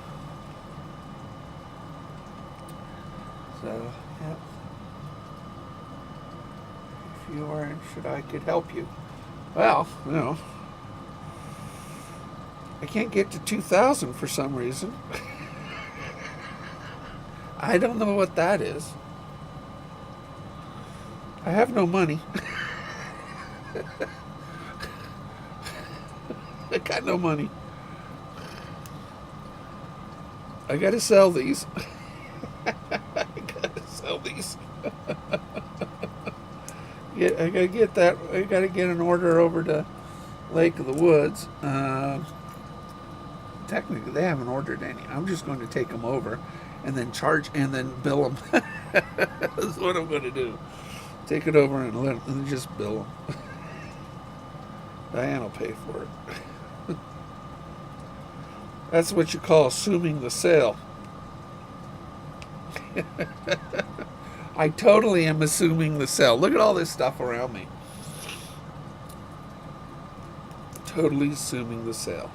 So, yeah. If you are interested, I could help you. Well, I can't get to 2,000 for some reason. I don't know what that is. I have no money. I got no money. I gotta sell these. I gotta sell these. I gotta get that. I gotta get an order over to Lake of the Woods. Technically, they haven't ordered any. I'm just going to take them over and then charge and then bill them. That's what I'm going to do. Take it over and just bill them. Diane will pay for it. That's what you call assuming the sale. I totally am assuming the sale. Look at all this stuff around me. Totally assuming the sale.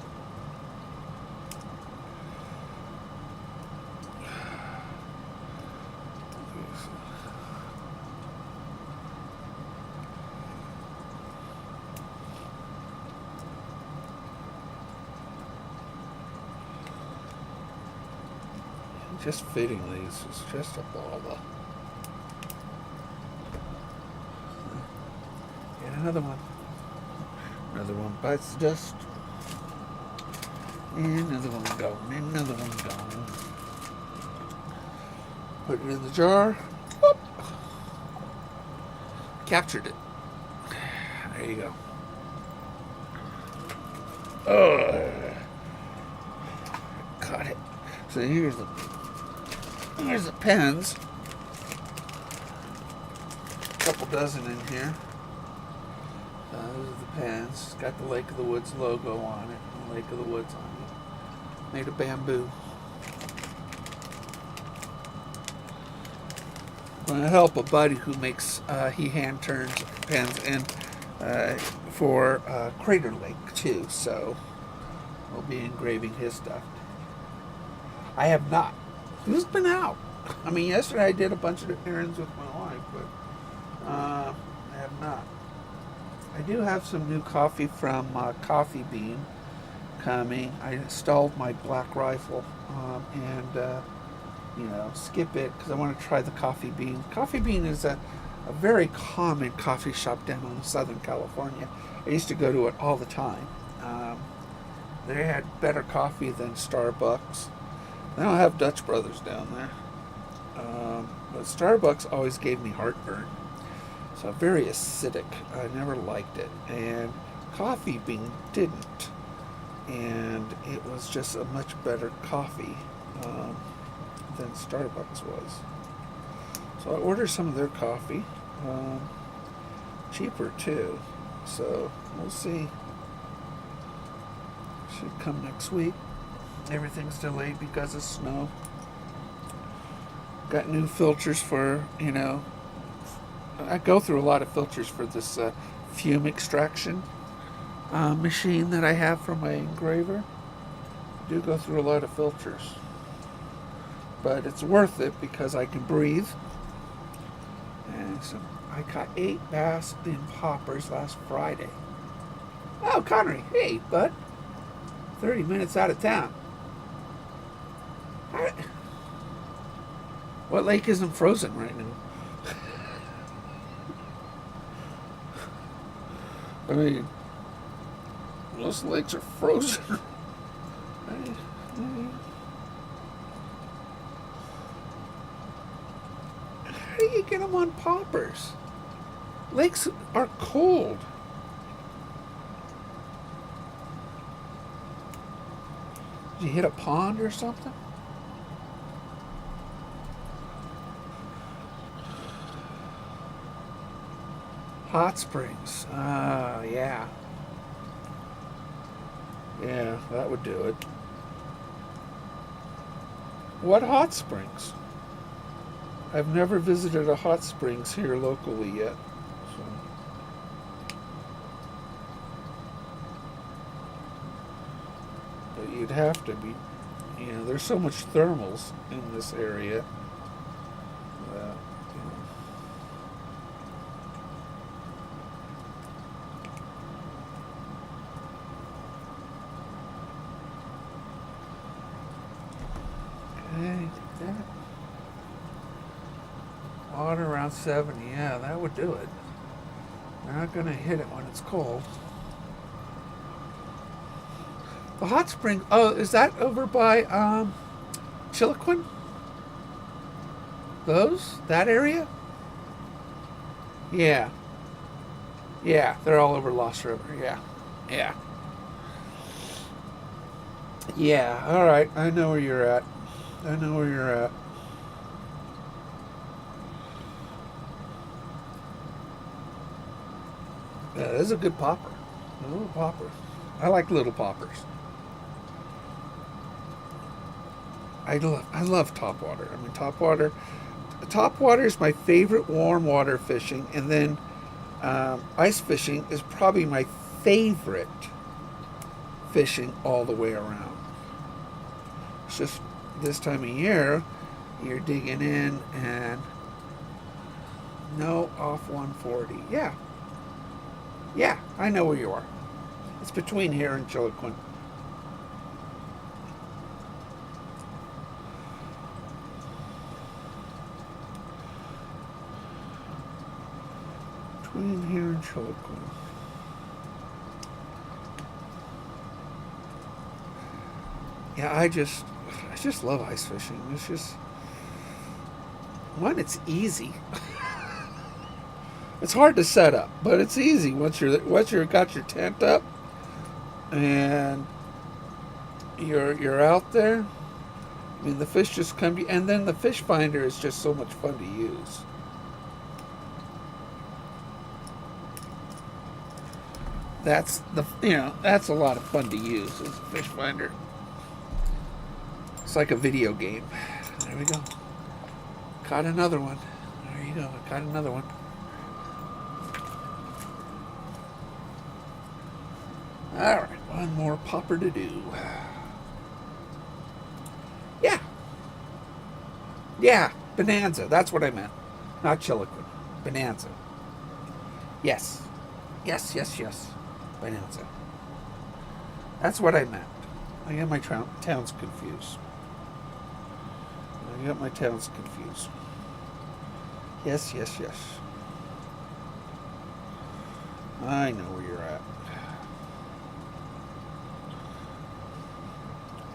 Just fitting these is just a bother. Get another one. Another one bites the dust. And another one gone. Another one gone. Put it in the jar. Whoop. Captured it. There you go. Oh, caught it. So here's the pens. A couple dozen in here. Those are the pens. It's got the Lake of the Woods logo on it. And the Lake of the Woods on it. Made of bamboo. I'm going to help a buddy who makes, he hand turns pens in for Crater Lake too. So we'll be engraving his stuff. I have not. Who's been out? I mean, yesterday I did a bunch of errands with my wife, but I have not. I do have some new coffee from Coffee Bean coming. I installed my Black Rifle and skip it because I want to try the Coffee Bean. Coffee Bean is a very common coffee shop down in Southern California. I used to go to it all the time. They had better coffee than Starbucks. They don't have Dutch Brothers down there. But Starbucks always gave me heartburn. So very acidic. I never liked it. And Coffee Bean didn't. And it was just a much better coffee than Starbucks was. So I ordered some of their coffee. Cheaper too. So we'll see. Should come next week. Everything's delayed because of snow. Got new filters for, I go through a lot of filters for this fume extraction machine that I have for my engraver. I do go through a lot of filters. But it's worth it because I can breathe. And so I caught 8 bass in poppers last Friday. Oh, Connery, hey, bud. 30 minutes out of town. What lake isn't frozen right now? I mean, most lakes are frozen. How do you get them on poppers? Lakes are cold. Did you hit a pond or something? Hot springs. Yeah. Yeah, that would do it. What hot springs? I've never visited a hot springs here locally yet. So. But you'd have to be, there's so much thermals in this area that, Okay, that. Water around 70, yeah, that would do it. They're not going to hit it when it's cold. The hot spring, oh, is that over by Chiloquin? That area? Yeah. Yeah, they're all over Lost River, yeah. Yeah. Yeah, alright, I know where you're at. Yeah, that is a good popper. A little popper. I like little poppers. I love topwater. I mean, topwater is my favorite warm water fishing, and then ice fishing is probably my favorite fishing all the way around. It's just this time of year, you're digging in and no off 140. Yeah. Yeah, I know where you are. It's between here and Chiloquin. Between here and Chiloquin. Yeah, I just love ice fishing. It's just it's easy. It's hard to set up, but it's easy once you're got your tent up and you're out there. I mean, the fish just come to you, and then the fish finder is just so much fun to use. That's a lot of fun to use as a fish finder. It's like a video game. There we go. Caught another one. There you go. I caught another one. All right, one more popper to do. Yeah, Bonanza. That's what I meant. Not Chiloquin. Bonanza. Yes. Bonanza. That's what I meant. I got my towns confused. Yes. I know where you're at.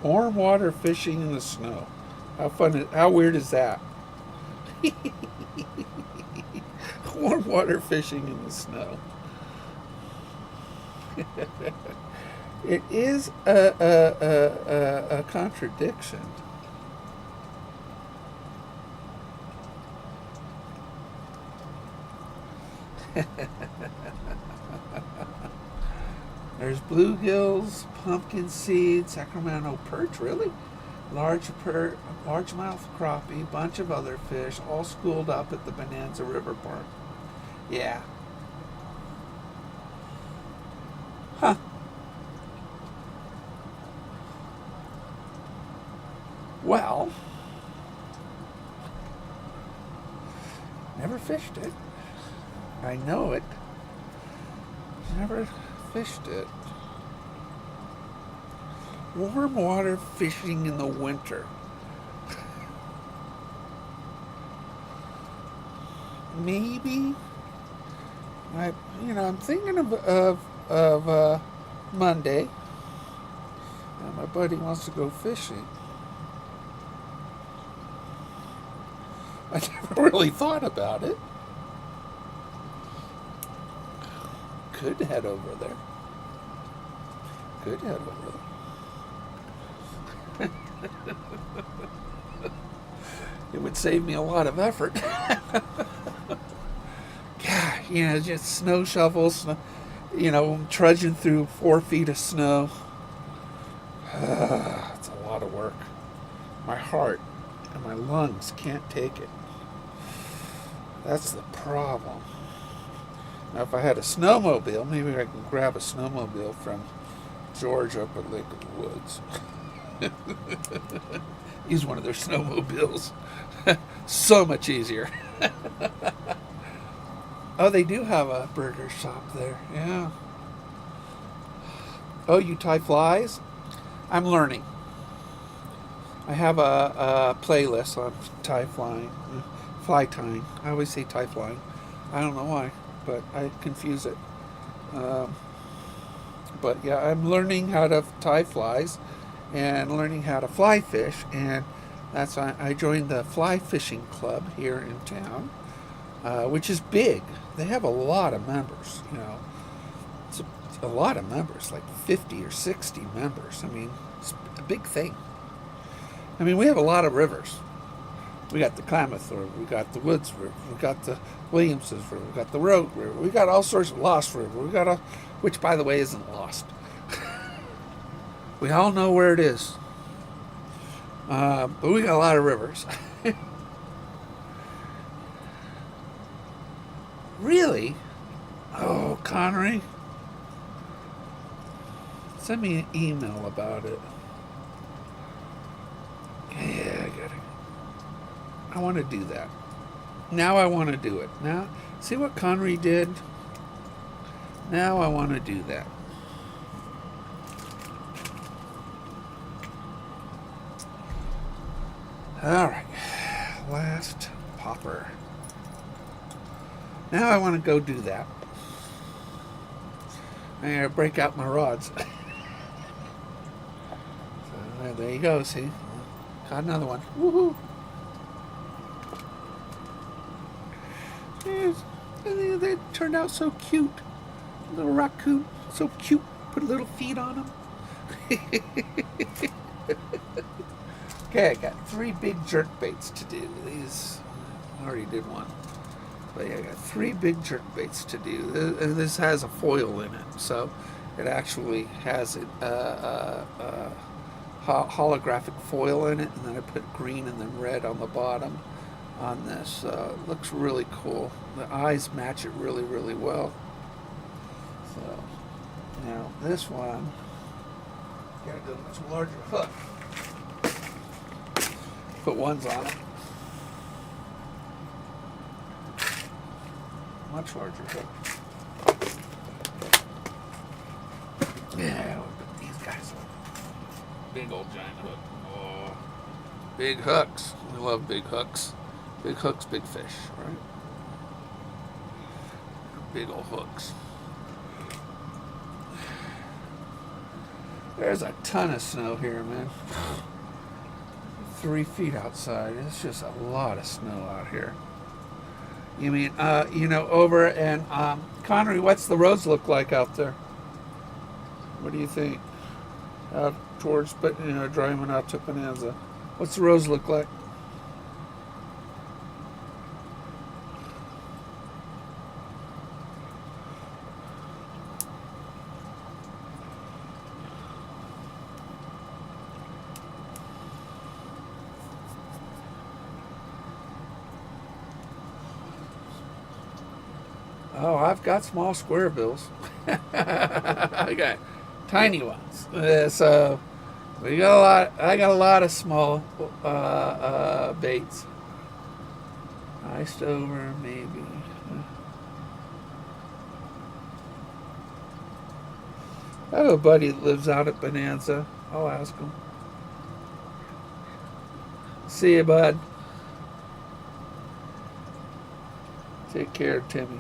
Warm water fishing in the snow. How weird is that? Warm water fishing in the snow. It is a contradiction. There's bluegills, pumpkin seed, Sacramento perch. Really? largemouth crappie, bunch of other fish, all schooled up at the Bonanza River Park. Yeah. Huh. Well, never fished it. I know it. Never fished it. Warm water fishing in the winter. Maybe. I'm thinking of Monday. And my buddy wants to go fishing. I never really thought about it. Could head over there. It would save me a lot of effort. God, just snow shovels, trudging through 4 feet of snow. It's a lot of work. My heart and my lungs can't take it. That's the problem. Now, if I had a snowmobile, maybe I can grab a snowmobile from George up at Lake of the Woods. Use one of their snowmobiles. So much easier. Oh, they do have a burger shop there. Yeah. Oh, you tie flies? I'm learning. I have a playlist on tie flying, fly tying. I always say tie flying. I don't know why, but I confuse it. But yeah, I'm learning how to tie flies and learning how to fly fish, and that's why I joined the fly fishing club here in town, which is big. They have a lot of members. It's a lot of members, like 50 or 60 members. I mean, it's a big thing. I mean, we have a lot of rivers. We got the Klamath River, we got the Woods River, we got the Williams's River, we got the Rogue River, we got all sorts of Lost River, we got which, by the way, isn't lost. We all know where it is. But we got a lot of rivers. Really? Oh, Connery? Send me an email about it. Yeah, I want to do that. Now I want to do it. Now, see what Connery did? Now I want to do that. All right. Last popper. Now I want to go do that. I'm going to break out my rods. So there you go, see? Got another one. Woohoo! Yes, they turned out so cute. Little raccoon, so cute. Put little feet on them. Okay, I got 3 big jerk baits to do. These, I already did one. But yeah, I got 3 big jerk baits to do. This has a foil in it, so it actually has a holographic foil in it, and then I put green and then red on the bottom on this. It looks really cool. The eyes match it really, really well. So now this one, gotta go much larger hook. Put ones on it. Much larger hook. Yeah, we'll put these guys on. Big old giant hook. Oh, big hooks. We love big hooks. Big hooks, big fish, right? Big old hooks. There's a ton of snow here, man. 3 feet outside. It's just a lot of snow out here. You mean, over and Connery, what's the roads look like out there? What do you think? Out towards, driving out to Bonanza. What's the roads look like? Oh, I've got small square bills. I got tiny ones. So we got a lot. I got a lot of small baits. Iced over, maybe. I have a buddy that lives out at Bonanza. I'll ask him. See you, bud. Take care, Timmy.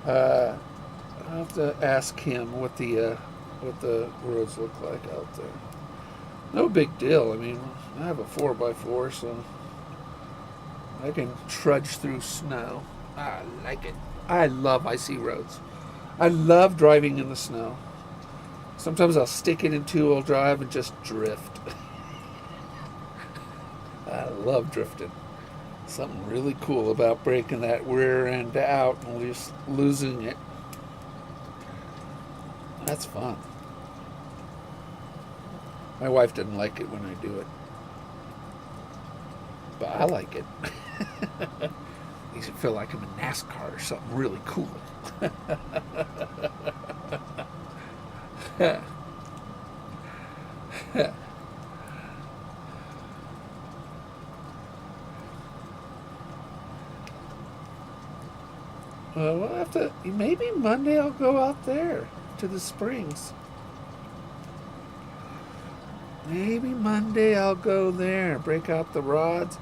I'll have to ask him what the roads look like out there. No big deal. I mean, I have a 4x4, so I can trudge through snow. I like it. I love icy roads. I love driving in the snow. Sometimes I'll stick it in two-wheel drive and just drift. I love drifting. Something really cool about breaking that rear end out and just losing it. That's fun. My wife doesn't like it when I do it, but I like it. Makes it feel like I'm in NASCAR or something really cool. Well, we'll have to. Maybe Monday I'll go out there to the springs. Maybe Monday I'll go there, break out the rods.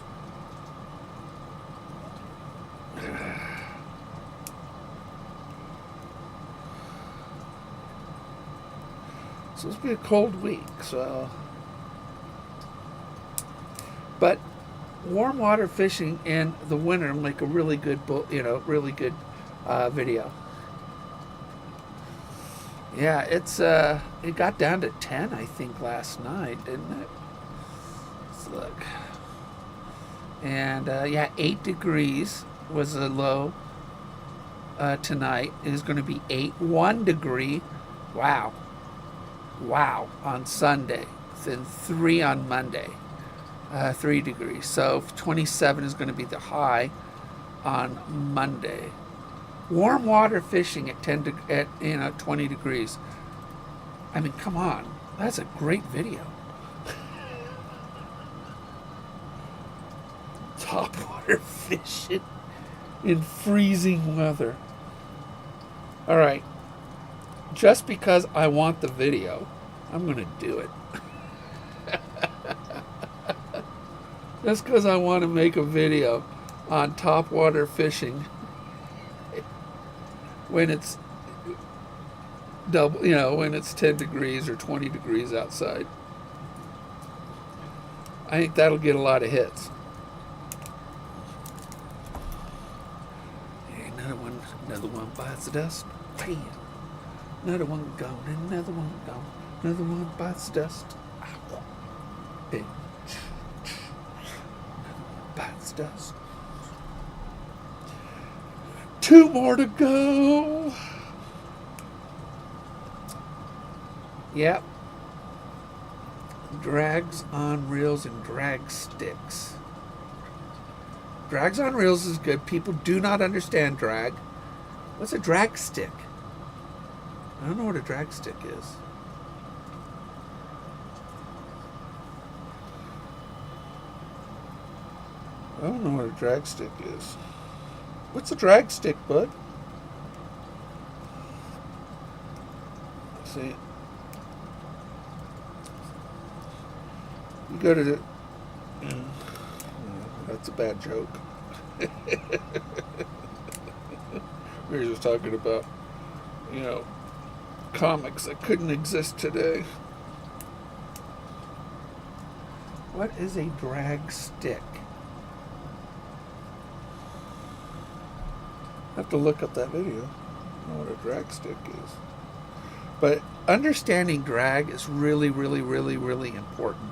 It's supposed to be a cold week, so. But warm water fishing in the winter make a really good, really good video. Yeah, it got down to 10, I think, last night, didn't it? Let's look. And 8 degrees was a low tonight. It is going to be 1 degree. Wow, on Sunday. Then 3 on Monday. 3 degrees. So 27 is going to be the high on Monday. Warm water fishing at 20 degrees. I mean, come on. That's a great video. Top water fishing in freezing weather. All right. Just because I want the video, I'm going to do it. Just because I want to make a video on top water fishing when it's double, when it's 10 degrees or 20 degrees outside. I think that'll get a lot of hits. Another one bites the dust. Bam. Another one gone, another one gone. Another one bites the dust. Hey. Bites the dust. 2 more to go. Yep. Drags on reels and drag sticks. Drags on reels is good. People do not understand drag. What's a drag stick? I don't know what a drag stick is. I don't know what a drag stick is. What's a drag stick, bud? See, you go to the. That's a bad joke. We were just talking about, comics that couldn't exist today. What is a drag stick? I have to look up that video. I don't know what a drag stick is. But understanding drag is really, really, really, really important.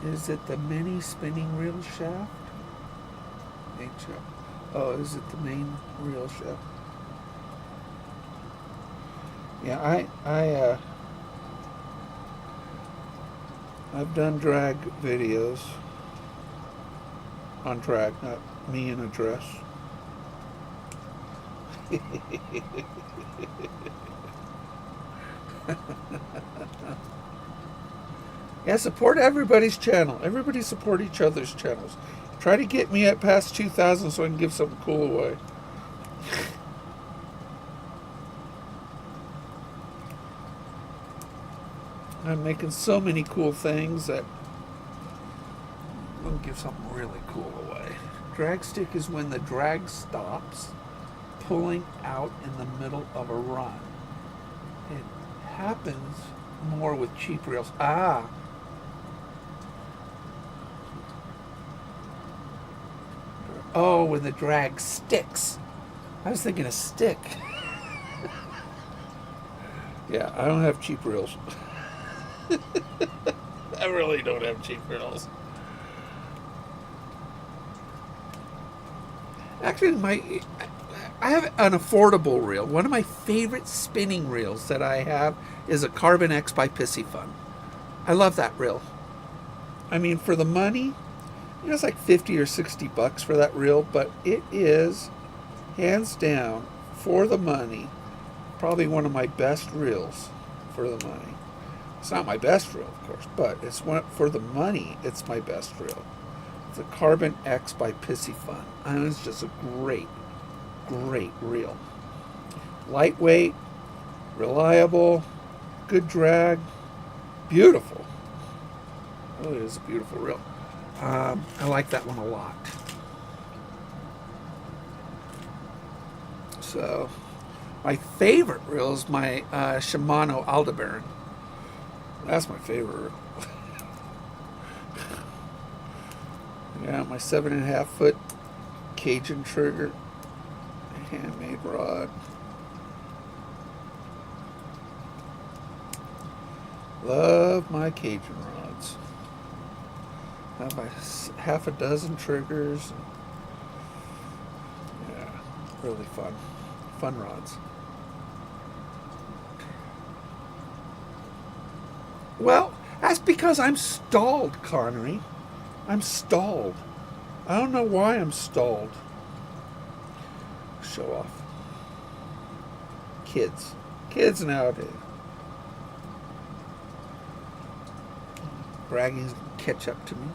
Is it the mini spinning reel shaft? Oh, is it the main reel shaft? Yeah, I've done drag videos. on drag, not me in a dress. Yeah, support everybody's channel. Everybody support each other's channels. Try to get me at past 2,000 so I can give something cool away. I'm making so many cool things that I'm going to give something really cool away. Drag stick is when the drag stops pulling out in the middle of a run. It happens more with cheap reels. Oh, when the drag sticks. I was thinking a stick. Yeah, I don't have cheap reels. I really don't have cheap reels. Actually, I have an affordable reel. One of my favorite spinning reels that I have is a Carbon X by Pissy Fun. I love that reel. I mean, for the money, it's like 50 or 60 bucks for that reel, but it is, hands down, for the money, probably one of my best reels for the money. It's not my best reel, of course, but it's one for the money. It's my best reel. It's a Carbon X by Pissy Fun. And it's just a great, great reel. Lightweight, reliable, good drag, beautiful. Really is a beautiful reel. I like that one a lot. So, my favorite reel is my Shimano Aldebaran. That's my favorite reel. Yeah, my 7.5 foot Cajun trigger, handmade rod. Love my Cajun rods. I have my half a dozen triggers. Yeah, really fun rods. Well, that's because I'm stalled, Connery. I'm stalled. I don't know why I'm stalled. Show off. Kids nowadays. Bragging's gonna catch up to me.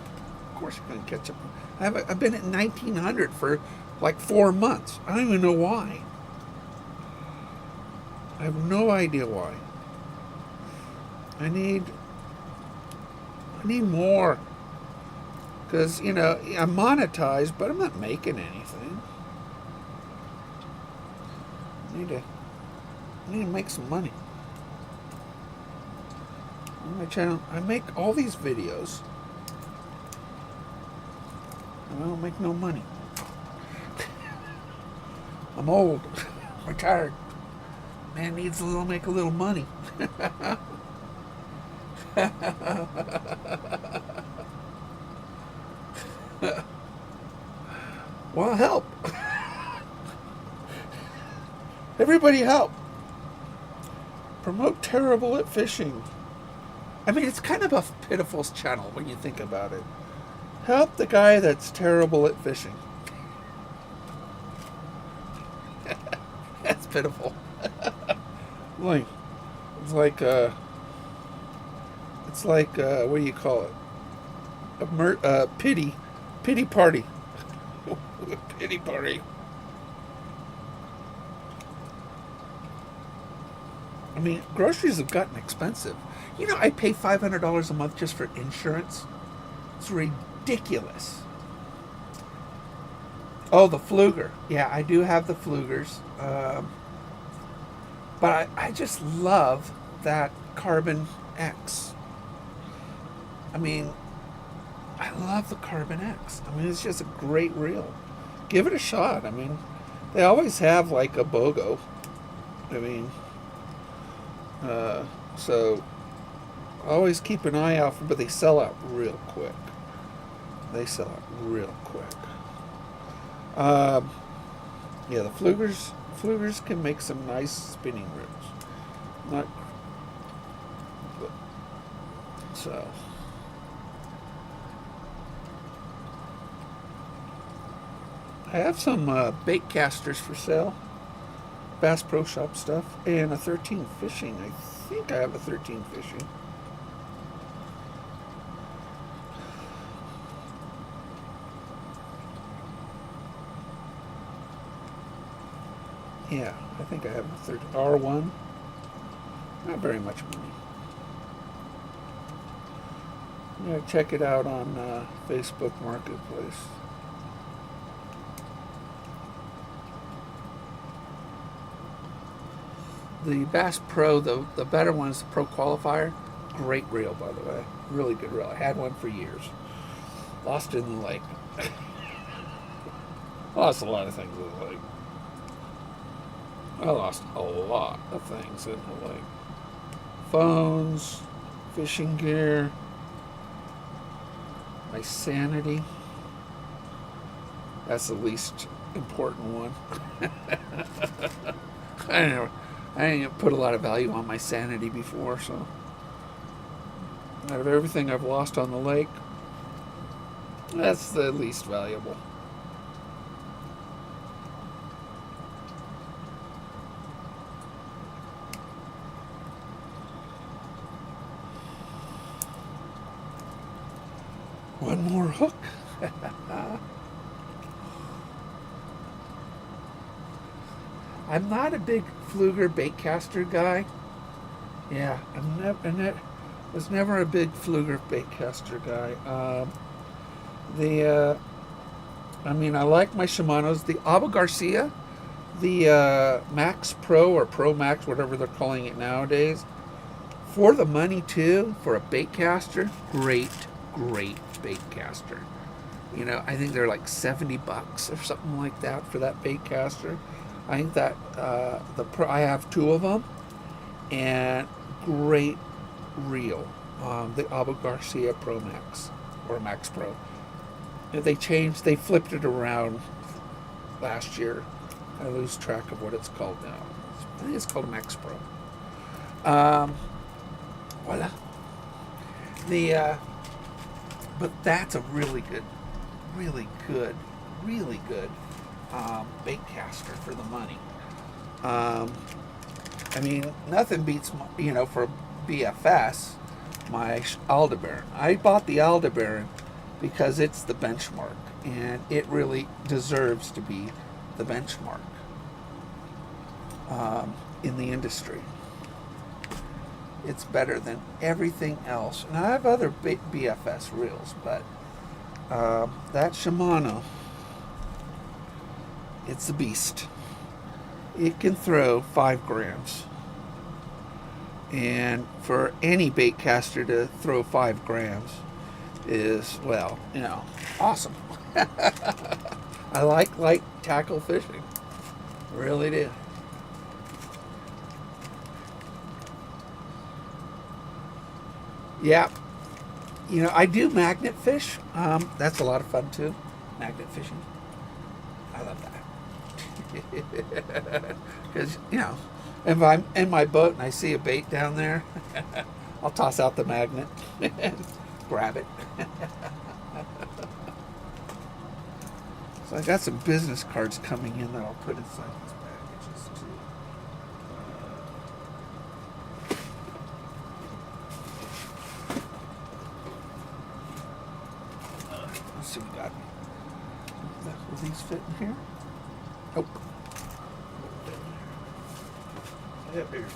Of course you're gonna catch up. I've been at 1900 for like 4 months. I don't even know why. I have no idea why. I need more. Because, I'm monetized, but I'm not making anything. I need to make some money. On my channel, I make all these videos, and I don't make no money. I'm old, retired. Man needs to make a little money. Well, help. Everybody help. Promote terrible at fishing. I mean, it's kind of a pitiful channel when you think about it. Help the guy that's terrible at fishing. That's pitiful. It's like what do you call it? A pity party. Pity party. I mean, groceries have gotten expensive. I pay $500 a month just for insurance. It's ridiculous. Oh, the Fluger. Yeah, I do have the Flugers. But I just love that Carbon X. I mean, I love the Carbon X. I mean, it's just a great reel. Give it a shot. I mean, they always have like a BOGO. I mean, so always keep an eye out for, but they sell out real quick. Yeah, the Flugers can make some nice spinning reels. I have some bait casters for sale. Bass Pro Shop stuff. And a 13 fishing. I think I have a 13 fishing. Yeah, I think I have a 13 R1. Not very much money. Yeah, check it out on Facebook Marketplace. The Bass Pro, the better one is the Pro Qualifier. Great reel, by the way. Really good reel. I had one for years. Lost it in the lake. Lost a lot of things in the lake. I lost a lot of things in the lake. Phones, fishing gear, my sanity. That's the least important one. I didn't put a lot of value on my sanity before, so out of everything I've lost on the lake, that's the least valuable. One more hook. I'm not a big fluger bait caster guy. Yeah, I was never a big fluger bait caster guy. I mean, I like my Shimano's. The Abu Garcia, the Max Pro or Pro Max, whatever they're calling it nowadays, for the money too, for a bait caster, great bait caster. You know, I think they're like $70 or something like that for that bait caster. I think that I have two of them, and great reel. The Abu Garcia Pro Max or Max Pro. They flipped it around last year. I lose track of what it's called now. I think it's called Max Pro. Voila. But that's a really good bait caster for the money. I mean, nothing beats, for a BFS, my Aldebaran. I bought the Aldebaran because it's the benchmark, and it really deserves to be the benchmark in the industry. It's better than everything else. And I have other BFS reels, but that Shimano, it's a beast. It can throw 5 grams. And for any bait caster to throw 5 grams is, awesome. I like light tackle fishing. Really do. Yeah. I do magnet fish. That's a lot of fun too. Magnet fishing. I love that. Because, if I'm in my boat and I see a bait down there, I'll toss out the magnet and grab it. So I got some business cards coming in that I'll put inside these packages too. Let's see what we got. Will these fit in here? Nope. I have bigger.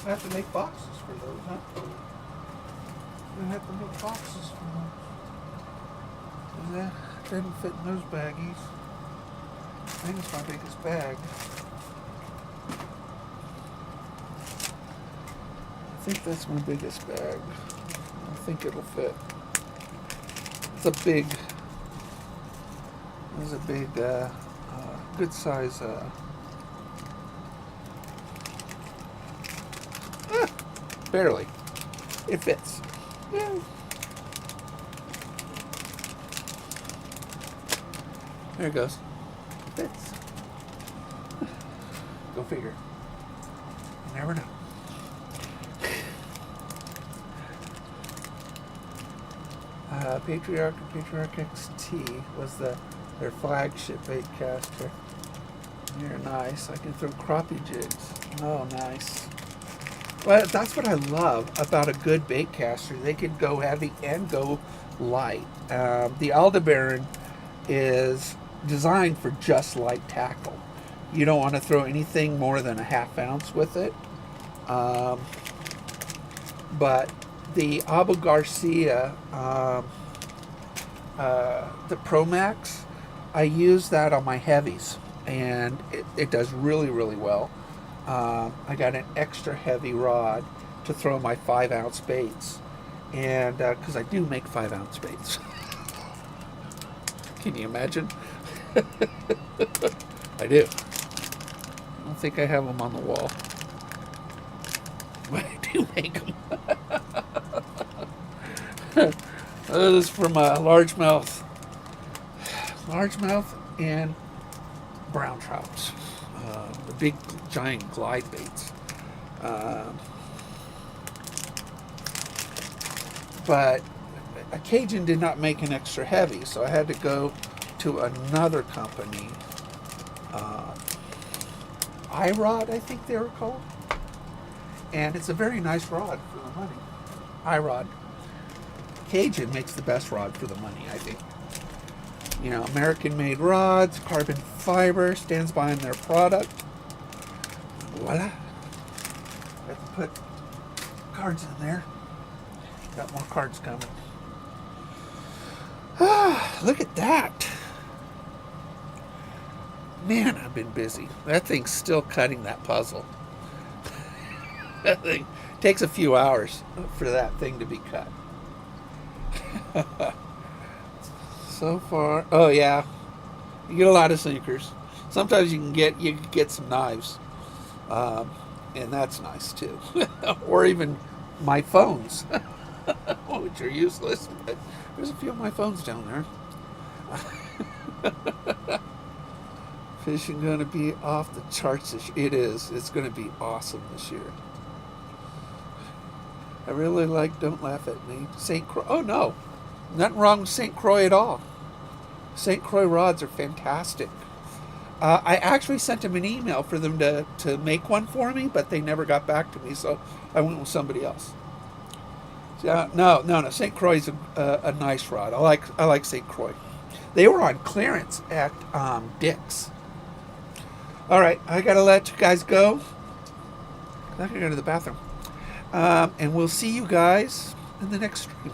I have to make boxes for those, huh? I have to make boxes for those. That didn't fit in those baggies. I think it's my biggest bag. I think that's my biggest bag. I think it'll fit. It's a big, good size, barely. It fits. Yeah. There it goes. It fits. Go figure. You never know. Patriarch and Patriarch XT was their flagship bait caster. They're nice. I can throw crappie jigs. Oh, nice. Well, that's what I love about a good bait caster. They can go heavy and go light. The Aldebaran is designed for just light tackle. You don't want to throw anything more than a half ounce with it. But the Abu Garcia, the Pro Max, I use that on my heavies, and it does really, really well. I got an extra heavy rod to throw my 5-ounce baits, and because I do make 5-ounce baits. Can you imagine? I do. I don't think I have them on the wall, but I do make them. This is from largemouth and brown trouts, the big giant glide baits. But a Cajun did not make an extra heavy, so I had to go to another company. iRod, I think they were called. And it's a very nice rod for the money. iRod. Cajun makes the best rod for the money, I think. You know, American-made rods, carbon fiber, stands behind their product. Voila. Got to put cards in there. Got more cards coming. Ah, look at that. Man, I've been busy. That thing's still cutting that puzzle. That thing takes a few hours for that thing to be cut. So far, oh yeah, you get a lot of sinkers. Sometimes you can get some knives, and that's nice too. Or even my phones, which are useless. But there's a few of my phones down there. Fishing going to be off the charts this year. It is. It's going to be awesome this year. I really like Don't Laugh at Me. St. Croix. Oh no, nothing wrong with St. Croix at all. St. Croix rods are fantastic. I actually sent them an email for them to make one for me, but they never got back to me, so I went with somebody else. So, no. St. Croix is a nice rod. I like St. Croix. They were on clearance at Dick's. All right, I gotta let you guys go. I gotta go to the bathroom, and we'll see you guys in the next stream.